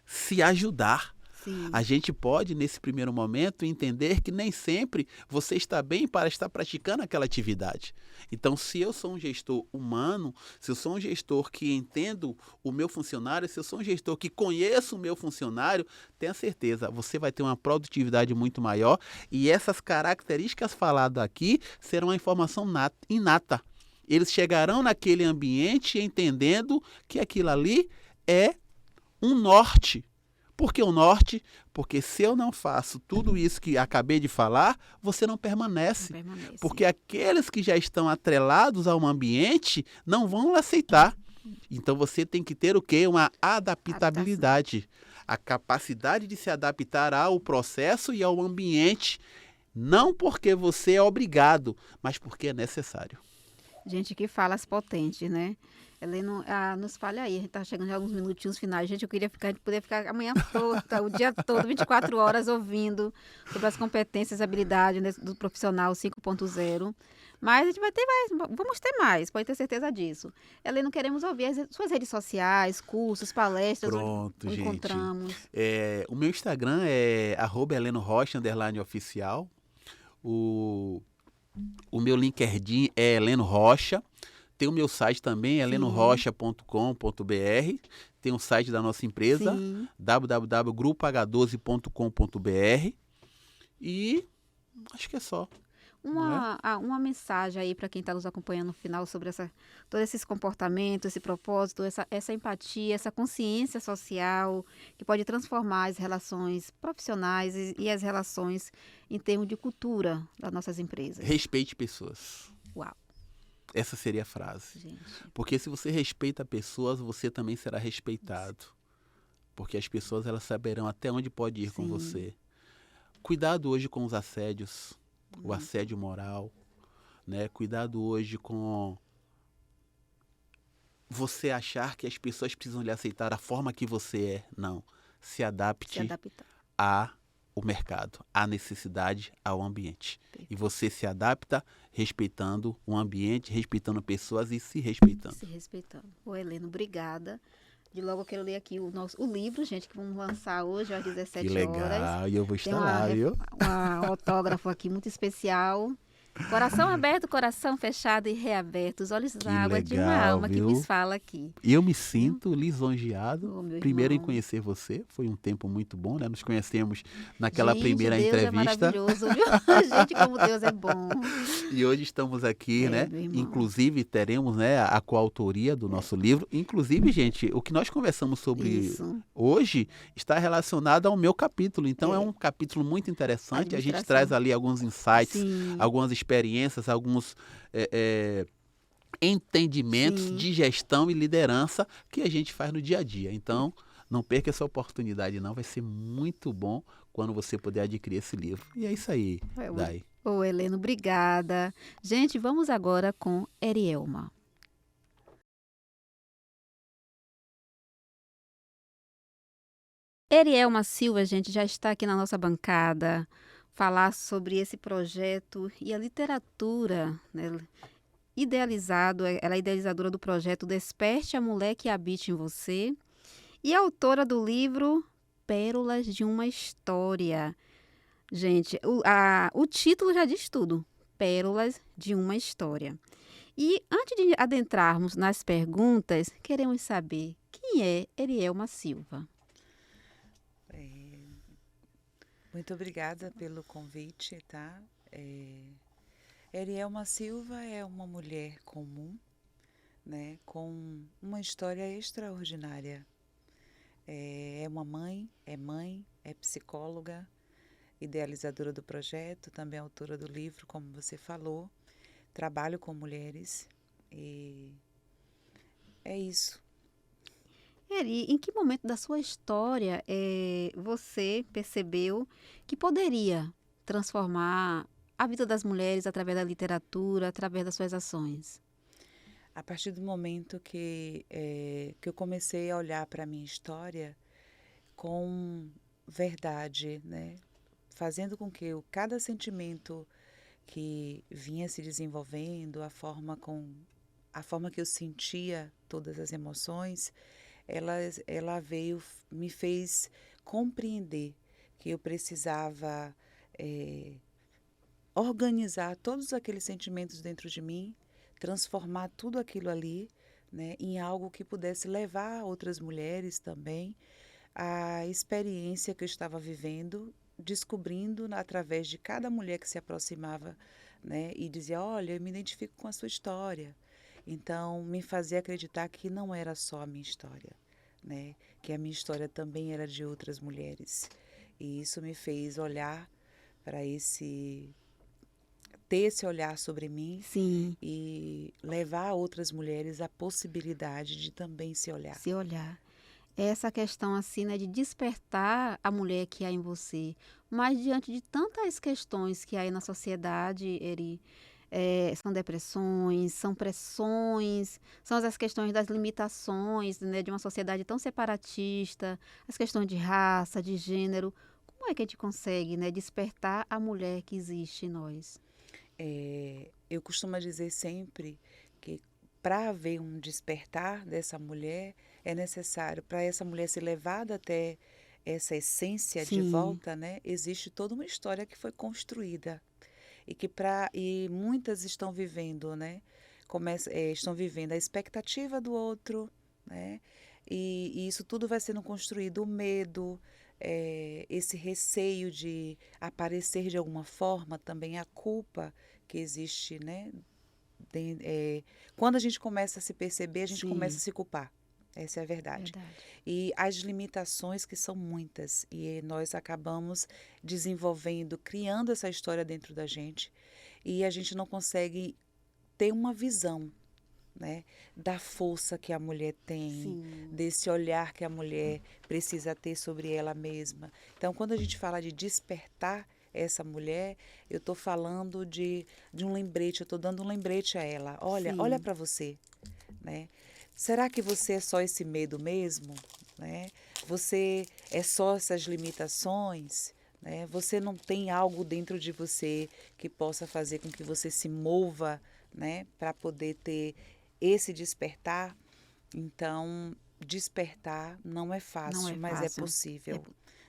se ajudar. Sim. A gente pode, nesse primeiro momento, entender que nem sempre você está bem para estar praticando aquela atividade. Então, se eu sou um gestor humano, se eu sou um gestor que entendo o meu funcionário, se eu sou um gestor que conheço o meu funcionário, tenha certeza, você vai ter uma produtividade muito maior e essas características faladas aqui serão uma informação inata. Eles chegarão naquele ambiente entendendo que aquilo ali é um norte. Por que o norte? Porque se eu não faço tudo isso que acabei de falar, você não permanece. Não permanece. Porque aqueles que já estão atrelados a um ambiente não vão aceitar. Então você tem que ter o quê? Uma adaptabilidade. A capacidade de se adaptar ao processo e ao ambiente. Não porque você é obrigado, mas porque é necessário. Gente, que falas potentes, né? Heleno, nos fale aí, a gente tá chegando já alguns minutinhos finais. Gente, a gente poderia ficar amanhã toda, o dia todo, 24 horas ouvindo sobre as competências e habilidades do profissional 5.0. Mas a gente vai ter mais, vamos ter mais, pode ter certeza disso. Heleno, queremos ouvir as suas redes sociais, cursos, palestras. Pronto, gente. Encontramos. O meu Instagram é @HelenoRocha_oficial. O meu LinkedIn é Heleno Rocha. Tem o meu site também, helenorocha.com.br. Tem o site da nossa empresa, www.grupoh12.com.br. E acho que é só. Uma mensagem aí para quem está nos acompanhando no final sobre todos esses comportamentos, esse propósito, essa empatia, essa consciência social que pode transformar as relações profissionais e as relações em termos de cultura das nossas empresas. Respeite pessoas. Uau! Essa seria a frase. Gente. Porque se você respeita pessoas, você também será respeitado. Porque as pessoas elas saberão até onde pode ir com você. Cuidado hoje com os assédios. O assédio moral, né? Cuidado hoje com você achar que as pessoas precisam lhe aceitar da forma que você é. Não. Se adapte ao mercado, à necessidade, ao ambiente. Perfeito. E você se adapta respeitando o ambiente, respeitando pessoas e se respeitando. Se respeitando. Ô, Heleno, obrigada. De logo eu quero ler aqui o livro, gente, que vamos lançar hoje às 17 horas. Que legal, e eu vou estar lá, viu? Um autógrafo aqui muito especial. Coração aberto, coração fechado e reaberto. Os olhos d'água de uma alma, viu? Que nos fala aqui. Eu me sinto lisonjeado. Primeiro em conhecer você. Foi um tempo muito bom, né? Nos conhecemos naquela primeira entrevista. Deus é maravilhoso, viu? Gente, como Deus é bom. E hoje estamos aqui, né? Inclusive teremos, né, a coautoria do nosso livro. Inclusive, gente, o que nós conversamos sobre hoje está relacionado ao meu capítulo. Então é um capítulo muito interessante. A gente traz ali alguns insights, algumas experiências, alguns entendimentos de gestão e liderança que a gente faz no dia a dia. Então, não perca essa oportunidade não, vai ser muito bom quando você puder adquirir esse livro. E é isso aí, Dai. Ô, Heleno, obrigada. Gente, vamos agora com Erielma. Erielma Silva, gente, já está aqui na nossa bancada, falar sobre esse projeto e a literatura, né? Ela é idealizadora do projeto Desperte a Mulher que Habite em Você e autora do livro Pérolas de uma História. Gente, o título já diz tudo, Pérolas de uma História. E antes de adentrarmos nas perguntas, queremos saber quem é Erielma Silva. Muito obrigada pelo convite, tá? Erielma Silva é uma mulher comum, né, com uma história extraordinária. É uma mãe, é psicóloga, idealizadora do projeto, também autora do livro, como você falou. Trabalho com mulheres e é isso. Eri, em que momento da sua história você percebeu que poderia transformar a vida das mulheres através da literatura, através das suas ações? A partir do momento que eu comecei a olhar para a minha história com verdade, né? Fazendo com que cada sentimento que vinha se desenvolvendo, a forma que eu sentia todas as emoções, ela me fez compreender que eu precisava eh, organizar todos aqueles sentimentos dentro de mim, transformar tudo aquilo ali, né, em algo que pudesse levar outras mulheres também a experiência que eu estava vivendo, descobrindo através de cada mulher que se aproximava, né, e dizia: Olha, eu me identifico com a sua história. Então, me fazia acreditar que não era só a minha história, né, que a minha história também era de outras mulheres. E isso me fez olhar para ter esse olhar sobre mim Sim, e levar a outras mulheres a possibilidade de também se olhar. se olhar. Essa questão assim, né, de despertar a mulher que há em você. Mas diante de tantas questões que há aí na sociedade, Eri, são depressões, são pressões, são as questões das limitações, né, de uma sociedade tão separatista, as questões de raça, de gênero. Como é que a gente consegue, né, despertar a mulher que existe em nós? Eu costumo dizer sempre que para haver um despertar dessa mulher, é necessário, para essa mulher ser levada até essa essência de Sim, volta, né, existe toda uma história que foi construída e muitas estão vivendo, né, estão vivendo a expectativa do outro, né, e isso tudo vai sendo construído, o medo, esse receio de aparecer de alguma forma, também a culpa que existe, né, tem, quando a gente começa a se perceber, a gente começa a sim, se culpar. Essa é a verdade. verdade. E as limitações que são muitas. E nós acabamos desenvolvendo, criando essa história dentro da gente. E a gente não consegue ter uma visão, né, da força que a mulher tem, Sim, desse olhar que a mulher precisa ter sobre ela mesma. Então, quando a gente fala de despertar essa mulher, eu estou falando de um lembrete, eu estou dando um lembrete a ela. Olha sim, para você, né? Será que você é só esse medo mesmo, né? Você é só essas limitações, né? Você não tem algo dentro de você que possa fazer com que você se mova, né, para poder ter esse despertar. Então, despertar não é não é fácil, mas é fácil. É possível,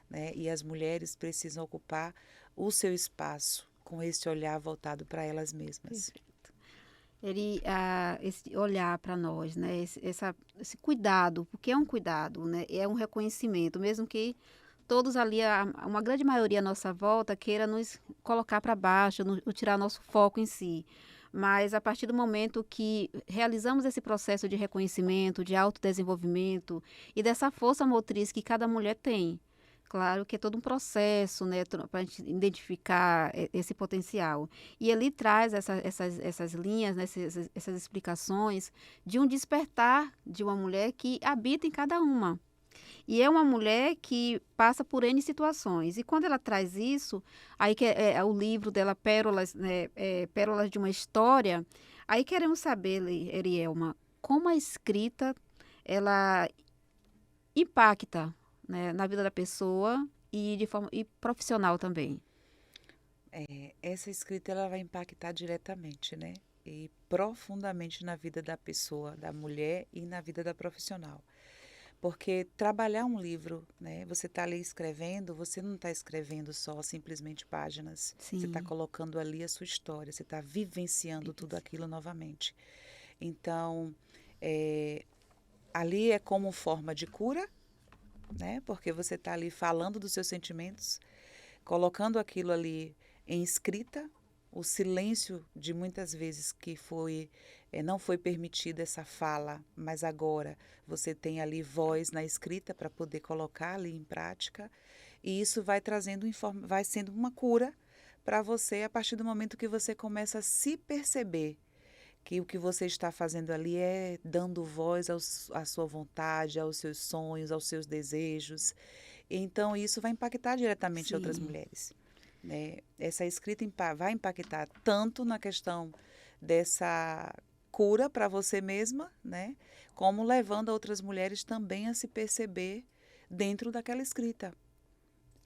né? E as mulheres precisam ocupar o seu espaço com esse olhar voltado para elas mesmas. perfeito. Esse olhar para nós, né? Esse cuidado, porque é um cuidado, né? É um reconhecimento, mesmo que todos ali, uma grande maioria à nossa volta, queira nos colocar para baixo, tirar nosso foco em si. Mas a partir do momento que realizamos esse processo de reconhecimento, de autodesenvolvimento e dessa força motriz que cada mulher tem, claro que é todo um processo, né, para a gente identificar esse potencial. E ele traz essas linhas, né, essas explicações de um despertar de uma mulher que habita em cada uma. E é uma mulher que passa por N situações. E quando ela traz isso, aí que é o livro dela, Pérolas, né, Pérolas de uma História, aí queremos saber, Erielma, como a escrita ela impacta, né, na vida da pessoa e de forma e profissional também. Essa escrita ela vai impactar diretamente, né? E profundamente na vida da pessoa, da mulher e na vida da profissional. Porque trabalhar um livro, né? Você está ali escrevendo, você não está escrevendo só simplesmente páginas. Você está Sim, colocando ali a sua história, você está vivenciando tudo vivenci- aquilo novamente. Então, é, ali é como forma de cura, né? Porque você está ali falando dos seus sentimentos, colocando aquilo ali em escrita, o silêncio de muitas vezes não foi permitida essa fala, mas agora você tem ali voz na escrita para poder colocar ali em prática, e isso vai vai sendo uma cura para você a partir do momento que você começa a se perceber que o que você está fazendo ali é dando voz à sua vontade, aos seus sonhos, aos seus desejos. Então, isso vai impactar diretamente outras Sim. mulheres, né? Essa escrita vai impactar tanto na questão dessa cura para você mesma, né? Como levando outras mulheres também a se perceber dentro daquela escrita.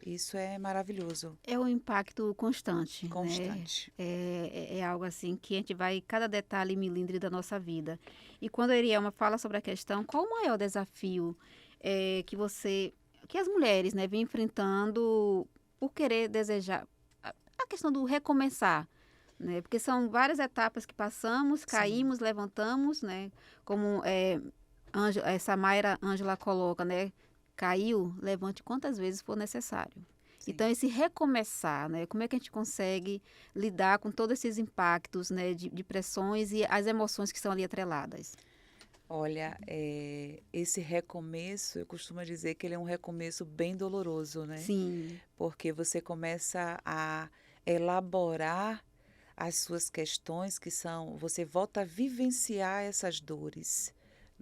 Isso é maravilhoso, É um impacto constante, né? constante. É algo assim que a gente vai, cada detalhe milímetro da nossa vida. E quando a Erielma fala sobre a questão, qual o maior desafio que as mulheres, né, vêm enfrentando por querer desejar a questão do recomeçar, né? Porque são várias etapas que passamos, Sim, caímos, levantamos, né? Como essa Mayra Ângela coloca, né? Caiu, levante quantas vezes for necessário. sim. Então, esse recomeçar, né? Como é que a gente consegue lidar com todos esses impactos, né? De pressões e as emoções que estão ali atreladas? Olha, esse recomeço, eu costumo dizer que ele é um recomeço bem doloroso, né? Sim, Porque você começa a elaborar as suas questões, você volta a vivenciar essas dores,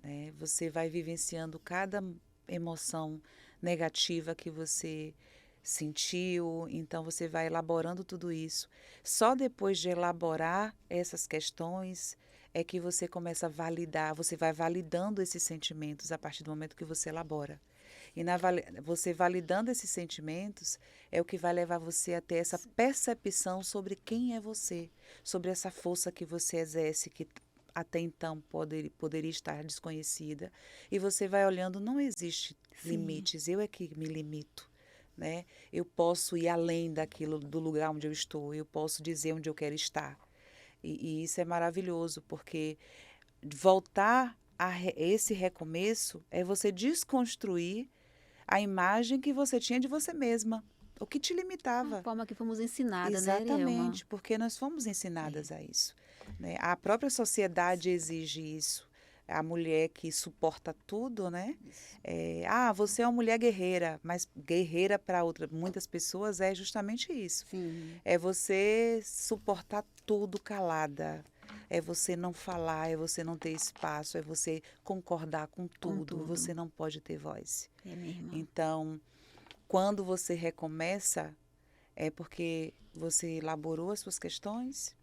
né? Você vai vivenciando cada emoção negativa que você sentiu, então você vai elaborando tudo isso. Só depois de elaborar essas questões é que você começa a validar, você vai validando esses sentimentos a partir do momento que você elabora. E você validando esses sentimentos é o que vai levar você a ter essa percepção sobre quem é você, sobre essa força que você exerce, que até então poderia estar desconhecida. E você vai olhando, não existe sim, limites, eu é que me limito. Né? Eu posso ir além daquilo, do lugar onde eu estou, eu posso dizer onde eu quero estar. E isso é maravilhoso, porque voltar esse recomeço é você desconstruir a imagem que você tinha de você mesma, o que te a limitava. forma que fomos ensinadas, né, Erielma? Exatamente, porque nós fomos É. ensinadas a isso, né? A própria sociedade exige isso. A mulher que suporta tudo, né? Isso. Você é uma mulher guerreira, mas guerreira para muitas pessoas é justamente isso. Sim, É você suportar tudo calada. É você não falar, é você não ter espaço, é você concordar com com tudo. Você tudo. não pode ter voz. É, minha irmã. Então, quando você recomeça, é porque você elaborou as suas questões,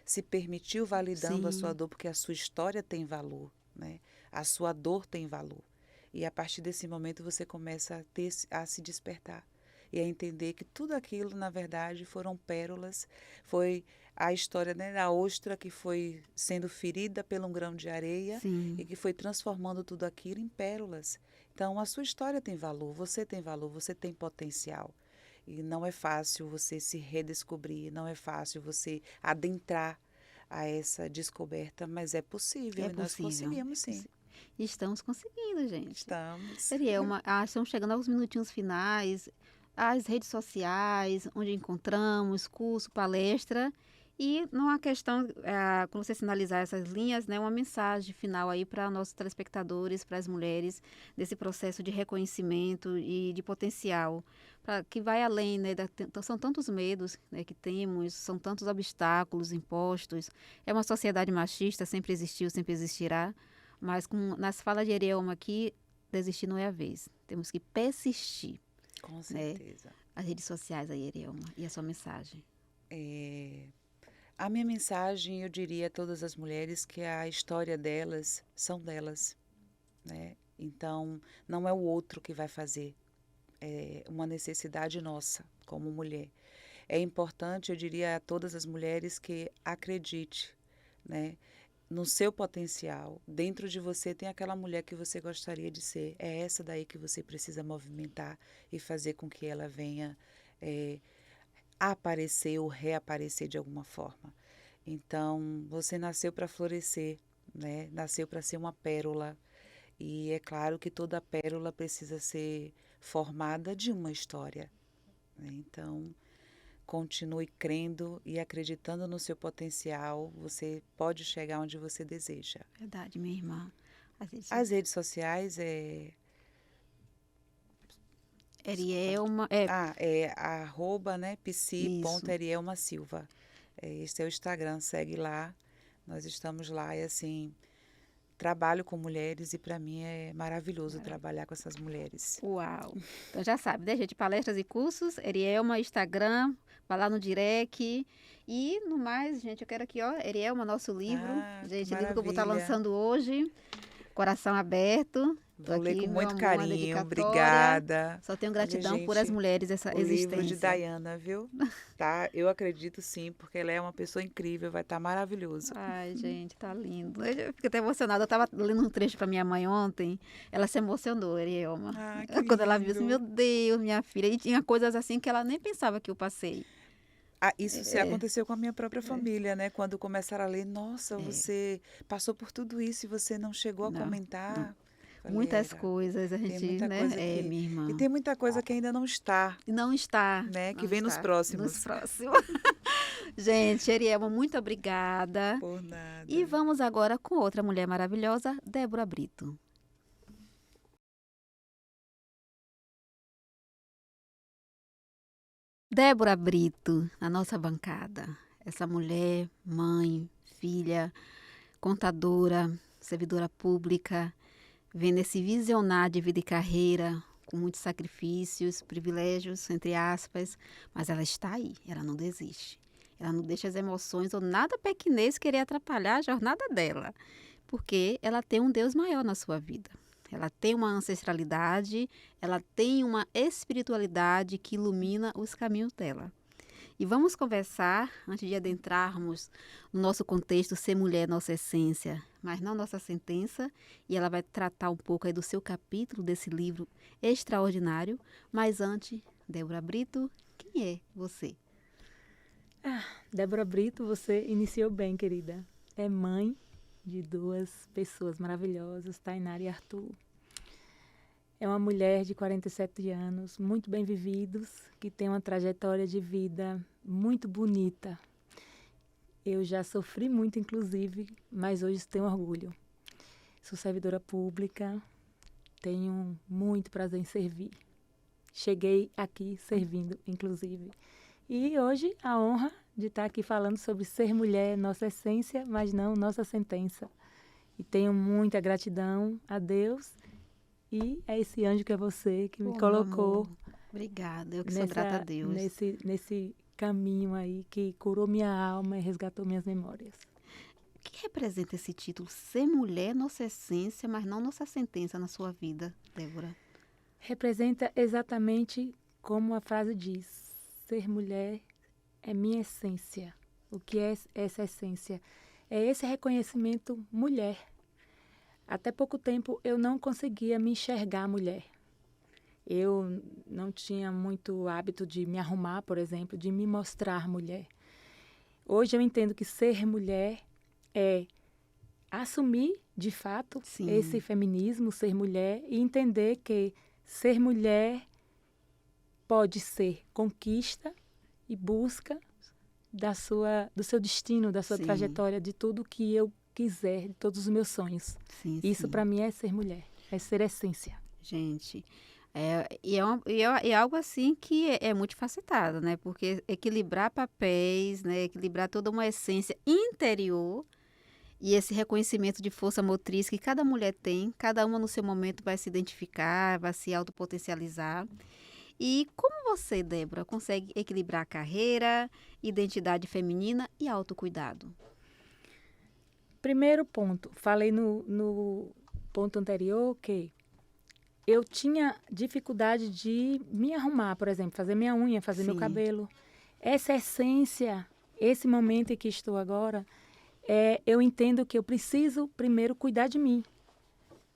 se permitiu validando a sua Sim, dor, porque a sua história tem valor, né? A sua dor tem valor. E a partir desse momento você começa a se despertar e a entender que tudo aquilo, na verdade, foram pérolas. Foi a história, né, da ostra que foi sendo ferida por um grão de areia e sim. que foi transformando tudo aquilo em pérolas. Então, a sua história tem valor, você tem potencial. E não é fácil você se redescobrir, não é fácil você adentrar a essa descoberta, mas é possível É e nós possível. conseguimos sim. Estamos conseguindo, gente. Estamos. Erielma, estamos chegando aos minutinhos finais. As redes sociais, onde encontramos, curso, palestra. E numa questão, quando você sinalizar essas linhas, né, uma mensagem final aí para nossos telespectadores, para as mulheres, desse processo de reconhecimento e de potencial, que vai além, né, são tantos medos, né, que temos, são tantos obstáculos impostos. É uma sociedade machista, sempre existiu, sempre existirá, mas nas falas de Erielma aqui, desistir não é a vez. Temos que persistir, Com né? certeza. As redes sociais aí, Erielma, e a sua mensagem. É, a minha mensagem, eu diria a todas as mulheres que a história delas são delas, né? Então, não é o outro que vai fazer, é uma necessidade nossa como mulher. É importante, eu diria a todas as mulheres que acredite, né, no seu potencial. Dentro de você tem aquela mulher que você gostaria de ser. É essa daí que você precisa movimentar e fazer com que ela venha é, aparecer ou reaparecer de alguma forma. Então, você nasceu para florescer, né? Nasceu para ser uma pérola. E é claro que toda pérola precisa ser formada de uma história, né? Então, continue crendo e acreditando no seu potencial, você pode chegar onde você deseja. Verdade, minha irmã. As redes As sociais. redes sociais Erielma, é arroba, né, isso. psi.erielma Silva. Esse é o Instagram, segue lá, Nós estamos lá e, assim, trabalho com mulheres e para mim é maravilhoso trabalhar com essas mulheres. Uau! Então já sabe, né, gente? Palestras e cursos, Erielma, Instagram, vai lá no direct. E no mais, gente, eu quero aqui, ó, Erielma, nosso livro. Que Gente, o livro que eu vou estar maravilha. lançando hoje, Coração Aberto. Tô Vou ler aqui, com meu muito amor, uma carinho, dedicatória. obrigada. Só tenho Olha, gratidão por as gente, mulheres, essa o livro de existência. Dayana, viu? Tá? Eu acredito sim, porque ela é uma pessoa incrível, vai estar maravilhoso. Ai, gente, tá lindo. Eu fico até emocionada. Eu tava lendo um trecho pra minha mãe ontem. Ela se emocionou, Erielma. Que Quando ela viu assim, lindo. meu Deus, minha filha. E tinha coisas assim que ela nem pensava que eu passei. Isso aconteceu com a minha própria família, né? Quando começaram a ler, nossa, você passou por tudo isso e você não chegou a Não, comentar. Falei, muitas coisas a tem gente, muita né? coisa Minha irmã. E tem muita coisa que ainda não está, E não está. né? Que Não vem nos está. próximos. Nos próximos. Gente, Erielma, muito obrigada. Por nada. E vamos agora com outra mulher maravilhosa, Débora Brito. Débora Brito, na nossa bancada. Essa mulher, mãe, filha, contadora, servidora pública, vendo esse visionar de vida e carreira, com muitos sacrifícios, privilégios, entre aspas, mas ela está aí, ela não desiste. Ela não deixa as emoções ou nada pequenez querer atrapalhar a jornada dela, porque ela tem um Deus maior na sua vida. Ela tem uma ancestralidade, ela tem uma espiritualidade que ilumina os caminhos dela. E vamos conversar, antes de adentrarmos no nosso contexto Ser Mulher, Nossa Essência, mas não nossa sentença, e ela vai tratar um pouco aí do seu capítulo desse livro extraordinário. Mas antes, Débora Brito, quem é você? Débora Brito, você iniciou bem, querida. É mãe de duas pessoas maravilhosas, Tainara e Arthur. É uma mulher de 47 anos, muito bem vividos, que tem uma trajetória de vida muito bonita. Eu já sofri muito, inclusive, mas hoje tenho orgulho. Sou servidora pública, tenho muito prazer em servir. Cheguei aqui servindo, inclusive. E hoje a honra de estar aqui falando sobre ser mulher, nossa essência, mas não nossa sentença. E tenho muita gratidão a Deus e a esse anjo que é você, que me colocou. Obrigada, eu que sou grata a Deus. Nesse caminho aí que curou minha alma e resgatou minhas memórias. O que representa esse título? Ser mulher, nossa essência, mas não nossa sentença na sua vida, Débora? Representa exatamente como a frase diz. Ser mulher é minha essência. O que é essa essência? É esse reconhecimento mulher. Até pouco tempo eu não conseguia me enxergar mulher. Eu não tinha muito hábito de me arrumar, por exemplo, de me mostrar mulher. Hoje eu entendo que ser mulher é assumir, de fato, Sim. esse feminismo, ser mulher, e entender que ser mulher pode ser conquista e busca do seu destino, da sua Sim. trajetória, de tudo que eu quiser, de todos os meus sonhos. Sim, Isso sim. para mim é ser mulher, é ser essência. Gente, é algo assim que é multifacetado, né? Porque equilibrar papéis, né? Equilibrar toda uma essência interior e esse reconhecimento de força motriz que cada mulher tem, cada uma no seu momento vai se identificar, vai se autopotencializar. E como você, Débora, consegue equilibrar a carreira, identidade feminina e autocuidado? Primeiro ponto, falei no ponto anterior que eu tinha dificuldade de me arrumar, por exemplo, fazer minha unha, fazer meu Sim. cabelo. Essa essência, esse momento em que estou agora, eu entendo que eu preciso primeiro cuidar de mim.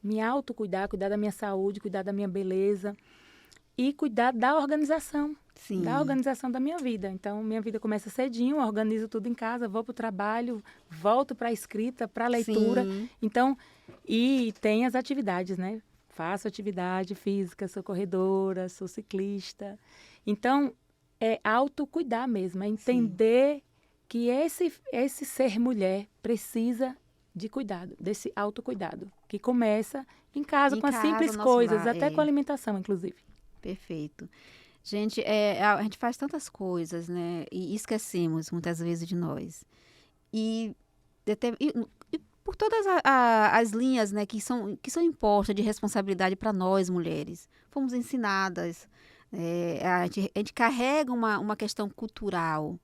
Me autocuidar, cuidar da minha saúde, cuidar da minha beleza e cuidar da organização. Sim. Da organização da minha vida. Então, minha vida começa cedinho, eu organizo tudo em casa, vou para o trabalho, volto para a escrita, para a leitura. Sim. Então, e tem as atividades, né? Faço atividade física, sou corredora, sou ciclista. Então, é autocuidar mesmo, é entender que esse ser mulher precisa de cuidado, desse autocuidado, que começa em casa, com as simples nosso coisas, lar, até com alimentação, inclusive. Perfeito. Gente, a gente faz tantas coisas, né? E esquecemos muitas vezes de nós. E e por todas as linhas, né, que são impostas de responsabilidade para nós, mulheres. Fomos ensinadas, a gente carrega uma questão cultural.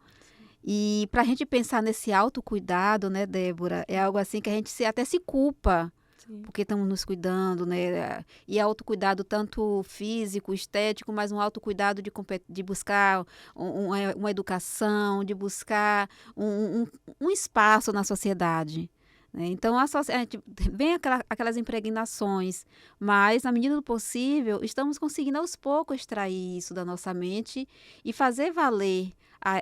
E para a gente pensar nesse autocuidado, né, Débora, é algo assim que a gente até se culpa, Sim. porque estamos nos cuidando, né? E autocuidado tanto físico, estético, mas um autocuidado de buscar uma educação, de buscar um espaço na sociedade. Né? Então, a gente vem aquelas impregnações, mas, na medida do possível, estamos conseguindo aos poucos extrair isso da nossa mente e fazer valer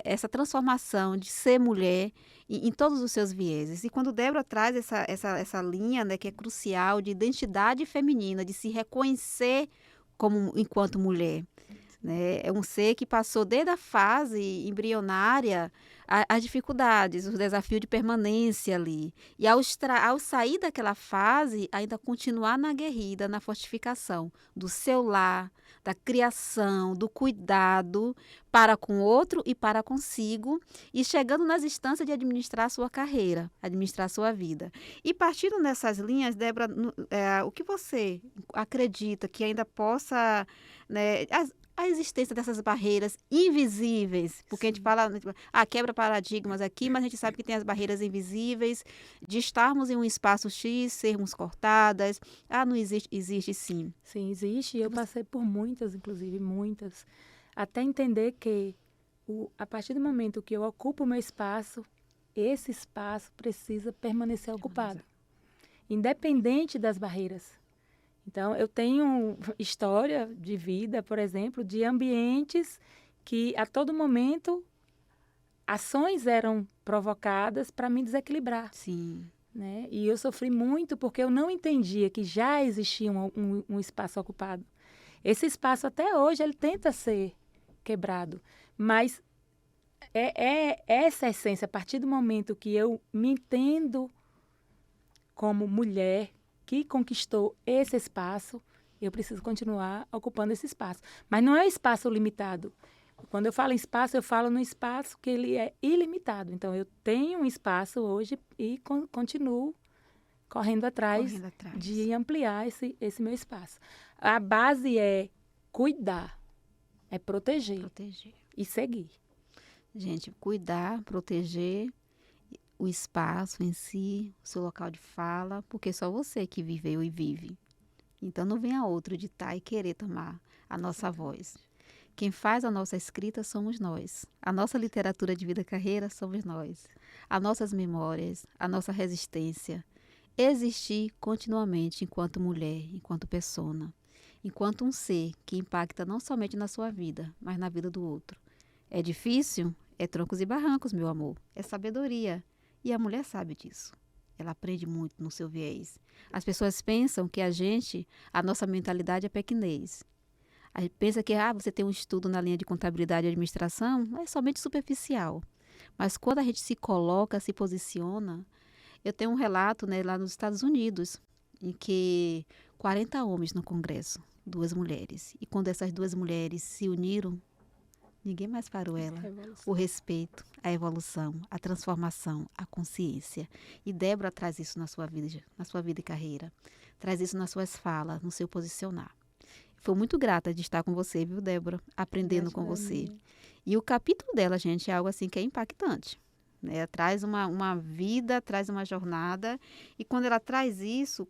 essa transformação de ser mulher em todos os seus vieses. E quando Débora traz essa linha, né, que é crucial, de identidade feminina, de se reconhecer enquanto mulher, né? É um ser que passou desde a fase embrionária as dificuldades, os desafios de permanência ali. E ao sair daquela fase, ainda continuar na guerrida, na fortificação do seu lar, da criação, do cuidado para com o outro e para consigo, e chegando nas instâncias de administrar a sua carreira, administrar a sua vida. E partindo nessas linhas, Débora, o que você acredita que ainda possa, né, a existência dessas barreiras invisíveis, porque a gente fala, quebra paradigmas aqui, mas a gente sabe que tem as barreiras invisíveis de estarmos em um espaço X, sermos cortadas. Não existe, existe sim. Sim, existe. Eu passei por muitas, inclusive, muitas. Até entender que a partir do momento que eu ocupo o meu espaço, esse espaço precisa permanecer ocupado, independente das barreiras. Então, eu tenho história de vida, por exemplo, de ambientes que, a todo momento, ações eram provocadas para me desequilibrar. Sim. Né? E eu sofri muito porque eu não entendia que já existia um espaço ocupado. Esse espaço, até hoje, ele tenta ser quebrado. Mas é essa essência, a partir do momento que eu me entendo como mulher, que conquistou esse espaço, eu preciso continuar ocupando esse espaço. Mas não é um espaço limitado. Quando eu falo em espaço, eu falo no espaço que ele é ilimitado. Então, eu tenho um espaço hoje e continuo correndo atrás de ampliar esse meu espaço. A base é cuidar, é proteger. E seguir. Gente, cuidar, proteger o espaço em si, o seu local de fala, porque só você que viveu e vive. Então não venha outro ditar e querer tomar a nossa voz. Quem faz a nossa escrita somos nós. A nossa literatura de vida e carreira somos nós. As nossas memórias, a nossa resistência. Existir continuamente enquanto mulher, enquanto persona, enquanto um ser que impacta não somente na sua vida, mas na vida do outro. É difícil? É troncos e barrancos, meu amor. É sabedoria. E a mulher sabe disso. Ela aprende muito no seu viés. As pessoas pensam que a nossa mentalidade é pequenez. A gente pensa que você tem um estudo na linha de contabilidade e administração, é somente superficial. Mas quando a gente se coloca, se posiciona, eu tenho um relato, né, lá nos Estados Unidos, em que 40 homens no Congresso, 2 mulheres. E quando essas 2 mulheres se uniram, ninguém mais parou ela. O respeito, a evolução, a transformação, a consciência. E Débora traz isso na sua vida e carreira. Traz isso nas suas falas, no seu posicionar. Foi muito grata de estar com você, viu, Débora? Aprendendo com você. E o capítulo dela, gente, é algo assim que é impactante. Né? Traz uma vida, traz uma jornada. E quando ela traz isso,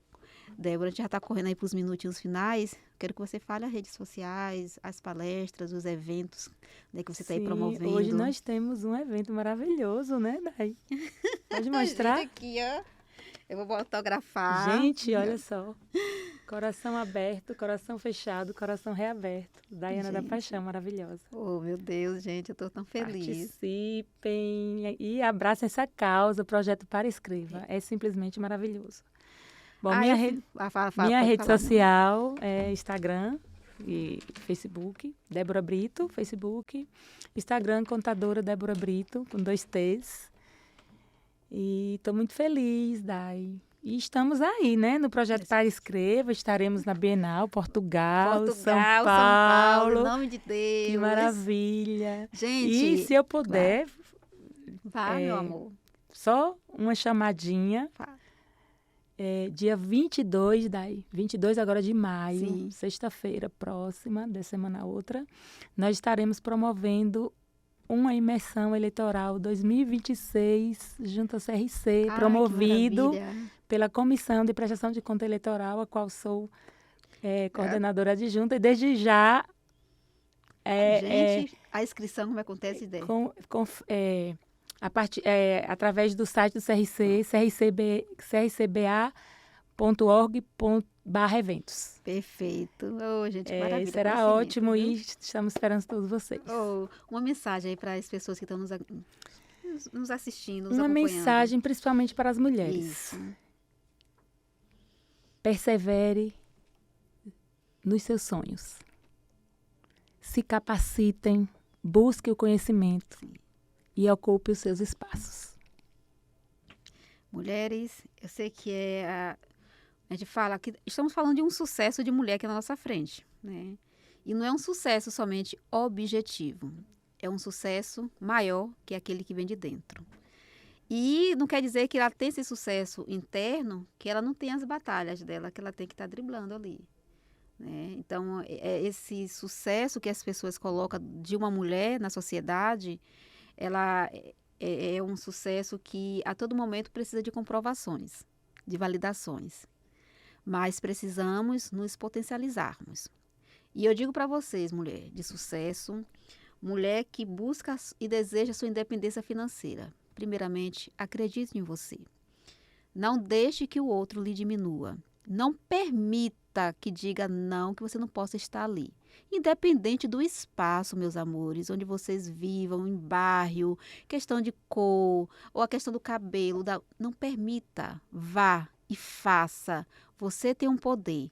Débora, a gente já está correndo aí para os minutinhos finais. Quero que você fale as redes sociais, as palestras, os eventos, né, que você está aí promovendo. Hoje nós temos um evento maravilhoso, né, Dai? Pode mostrar? Aqui, ó. Eu vou autografar. Gente, olha só. Coração aberto, coração fechado, coração reaberto. Daiana da Paixão, maravilhosa. Oh, meu Deus, gente, eu estou tão feliz. Participem e abracem essa causa, o Projeto Para Escreva. É simplesmente maravilhoso. Bom, minha rede social é Instagram e Facebook, Débora Brito, Facebook. Instagram, Contadora Débora Brito, com 2 T's. E estou muito feliz, Dai. E estamos aí, né? No Projeto Para Escreva, estaremos na Bienal, Portugal, São Paulo. Em nome de Deus. Que maravilha. Gente. E se eu puder... Vá, meu amor. só uma chamadinha. Fala. Dia 22, 22 agora de maio, Sim. sexta-feira próxima, da semana outra, nós estaremos promovendo uma imersão eleitoral 2026 junto ao CRC, Ai, promovido que maravilha. pela Comissão de Prestação de Conta Eleitoral, a qual sou coordenadora adjunta, e desde já Gente, a inscrição como acontece ideia? através do site do CRC, crcba.org.br/eventos. Perfeito. Oh, gente, maravilha. Será conhecimento, ótimo viu? e estamos esperando todos vocês. Oh, uma mensagem aí para as pessoas que estão nos assistindo, nos Uma acompanhando. mensagem principalmente para as mulheres. Isso. Persevere nos seus sonhos. Se capacitem, busque o conhecimento e ocupe os seus espaços. Mulheres, eu sei que a gente fala que estamos falando de um sucesso de mulher aqui na nossa frente, né? E não é um sucesso somente objetivo, é um sucesso maior que aquele que vem de dentro. E não quer dizer que ela tem esse sucesso interno, que ela não tem as batalhas dela, que ela tem que estar driblando ali, né? Então, esse sucesso que as pessoas colocam de uma mulher na sociedade, ela é um sucesso que a todo momento precisa de comprovações, de validações. Mas precisamos nos potencializarmos. E eu digo para vocês, mulher de sucesso, mulher que busca e deseja sua independência financeira. Primeiramente, acredite em você. Não deixe que o outro lhe diminua. Não permita que diga não, que você não possa estar ali. Independente do espaço, meus amores, onde vocês vivam, em bairro, questão de cor, ou a questão do cabelo, não permita, vá e faça. Você tem um poder.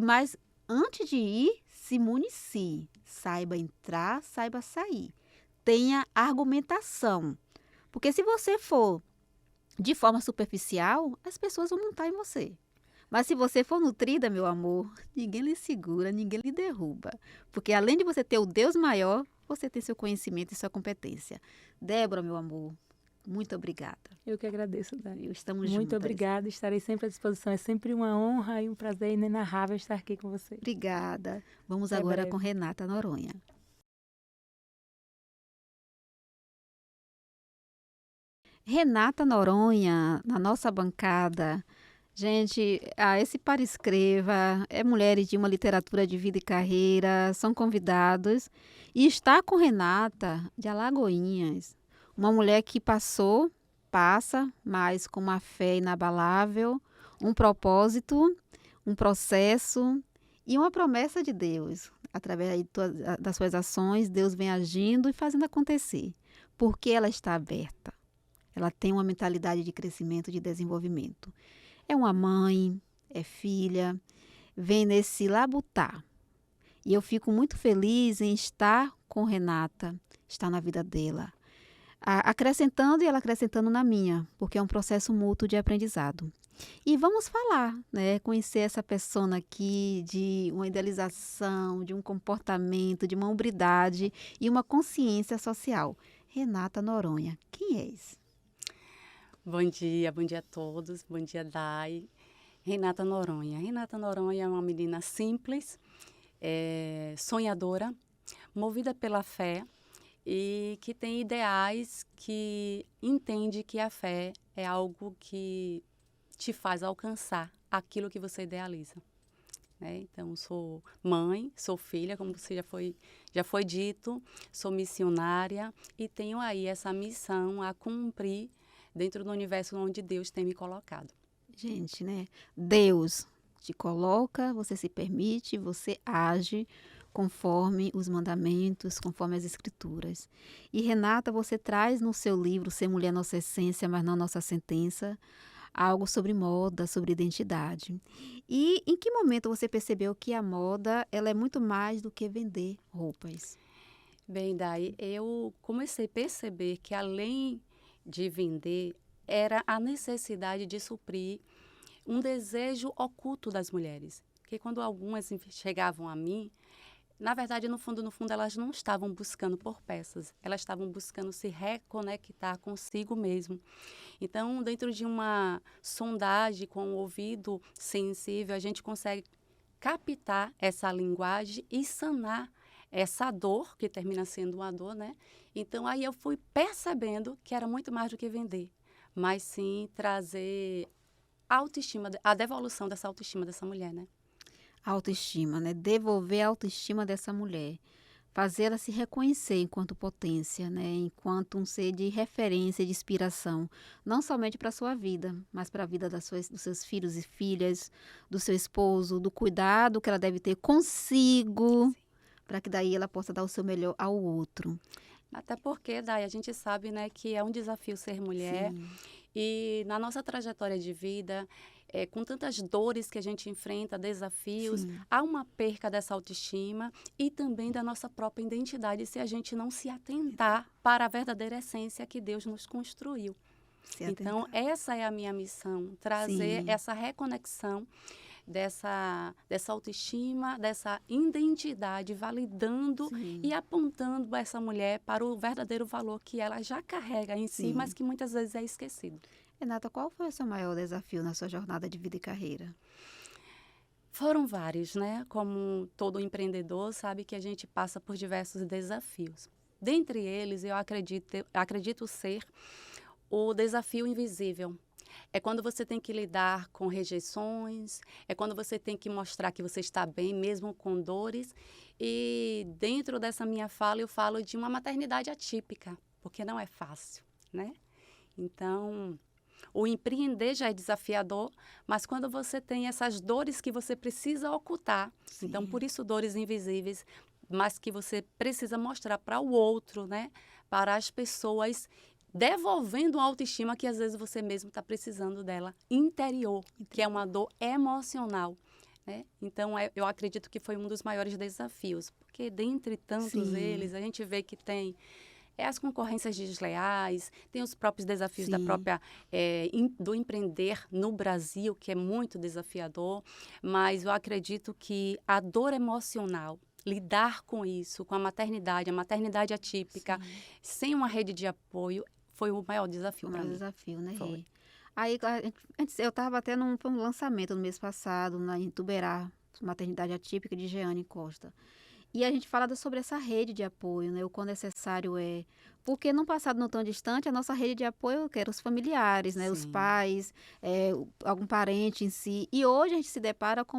Mas antes de ir, se municie. Saiba entrar, saiba sair. Tenha argumentação. Porque se você for de forma superficial, as pessoas vão montar em você. Mas se você for nutrida, meu amor, ninguém lhe segura, ninguém lhe derruba. Porque além de você ter o Deus maior, você tem seu conhecimento e sua competência. Débora, meu amor, muito obrigada. Eu que agradeço, Dani. Estamos juntas. Muito obrigada, estarei sempre à disposição. É sempre uma honra e um prazer inenarrável estar aqui com você. Obrigada. Vamos Até agora breve. com Renata Noronha. Renata Noronha, na nossa bancada. Gente, esse Para Escreva é mulheres de uma literatura de vida e carreira, são convidados. E está com Renata, de Alagoinhas, uma mulher que passa, mas com uma fé inabalável, um propósito, um processo e uma promessa de Deus. Através das suas ações, Deus vem agindo e fazendo acontecer, porque ela está aberta. Ela tem uma mentalidade de crescimento, de desenvolvimento. É uma mãe, é filha, vem nesse labutar. E eu fico muito feliz em estar com Renata, estar na vida dela. Acrescentando e ela acrescentando na minha, porque é um processo mútuo de aprendizado. E vamos falar, né? Conhecer essa pessoa aqui de uma idealização, de um comportamento, de uma hombridade e uma consciência social. Renata Noronha, quem é isso? Bom dia a todos. Bom dia, Dai. Renata Noronha. Renata Noronha é uma menina simples, sonhadora, movida pela fé e que tem ideais, que entende que a fé é algo que te faz alcançar aquilo que você idealiza. Né? Então, sou mãe, sou filha, como você já foi dito, sou missionária e tenho aí essa missão a cumprir dentro do universo onde Deus tem me colocado. Gente, né? Deus te coloca, você se permite, você age conforme os mandamentos, conforme as escrituras. E Renata, você traz no seu livro Ser Mulher Nossa Essência, mas não Nossa Sentença, algo sobre moda, sobre identidade. E em que momento você percebeu que a moda ela é muito mais do que vender roupas? Bem, Dai, eu comecei a perceber que além de vender, era a necessidade de suprir um desejo oculto das mulheres. Porque quando algumas chegavam a mim, na verdade, no fundo, elas não estavam buscando por peças, elas estavam buscando se reconectar consigo mesmo. Então, dentro de uma sondagem com o ouvido sensível, a gente consegue captar essa linguagem e sanar essa dor, que termina sendo uma dor, né? Então, aí eu fui percebendo que era muito mais do que vender, mas sim trazer autoestima, a devolução dessa autoestima dessa mulher, né? Autoestima, né? Devolver a autoestima dessa mulher. Fazer ela se reconhecer enquanto potência, né? Enquanto um ser de referência, de inspiração. Não somente para a sua vida, mas para a vida dos seus filhos e filhas, do seu esposo, do cuidado que ela deve ter consigo, para que daí ela possa dar o seu melhor ao outro. Até porque, Day, a gente sabe, né, que é um desafio ser mulher. Sim. E na nossa trajetória de vida, com tantas dores que a gente enfrenta, desafios, Sim. há uma perca dessa autoestima e também da nossa própria identidade se a gente não se atentar para a verdadeira essência que Deus nos construiu. Se Então, atentar. essa é a minha missão, trazer Sim. essa reconexão dessa autoestima, dessa identidade, validando Sim. e apontando essa mulher para o verdadeiro valor que ela já carrega em si, Sim. mas que muitas vezes é esquecido. Renata, qual foi o seu maior desafio na sua jornada de vida e carreira? Foram vários, né? Como todo empreendedor, sabe que a gente passa por diversos desafios. Dentre eles, eu acredito ser o desafio invisível. É quando você tem que lidar com rejeições, é quando você tem que mostrar que você está bem, mesmo com dores. E dentro dessa minha fala, eu falo de uma maternidade atípica, porque não é fácil, né? Então, o empreender já é desafiador, mas quando você tem essas dores que você precisa ocultar, Sim. então por isso dores invisíveis, mas que você precisa mostrar para o outro, né? Para as pessoas, devolvendo a autoestima que às vezes você mesmo está precisando dela, interior, que é uma dor emocional, né? Então, eu acredito que foi um dos maiores desafios, porque dentre tantos Sim. eles, a gente vê que tem as concorrências desleais, tem os próprios desafios da Sim. própria, do empreender no Brasil, que é muito desafiador, mas eu acredito que a dor emocional, lidar com isso, com a maternidade atípica, Sim. sem uma rede de apoio, foi o maior desafio O para maior mim. desafio, né, Foi. Rê? Aí, eu estava até foi um lançamento no mês passado, em Tuberá, maternidade atípica de Jeane Costa. E a gente fala sobre essa rede de apoio, né? O quão necessário é. Porque num passado não tão distante, a nossa rede de apoio, que eram os familiares, né? Os Sim. pais, algum parente em si. E hoje a gente se depara com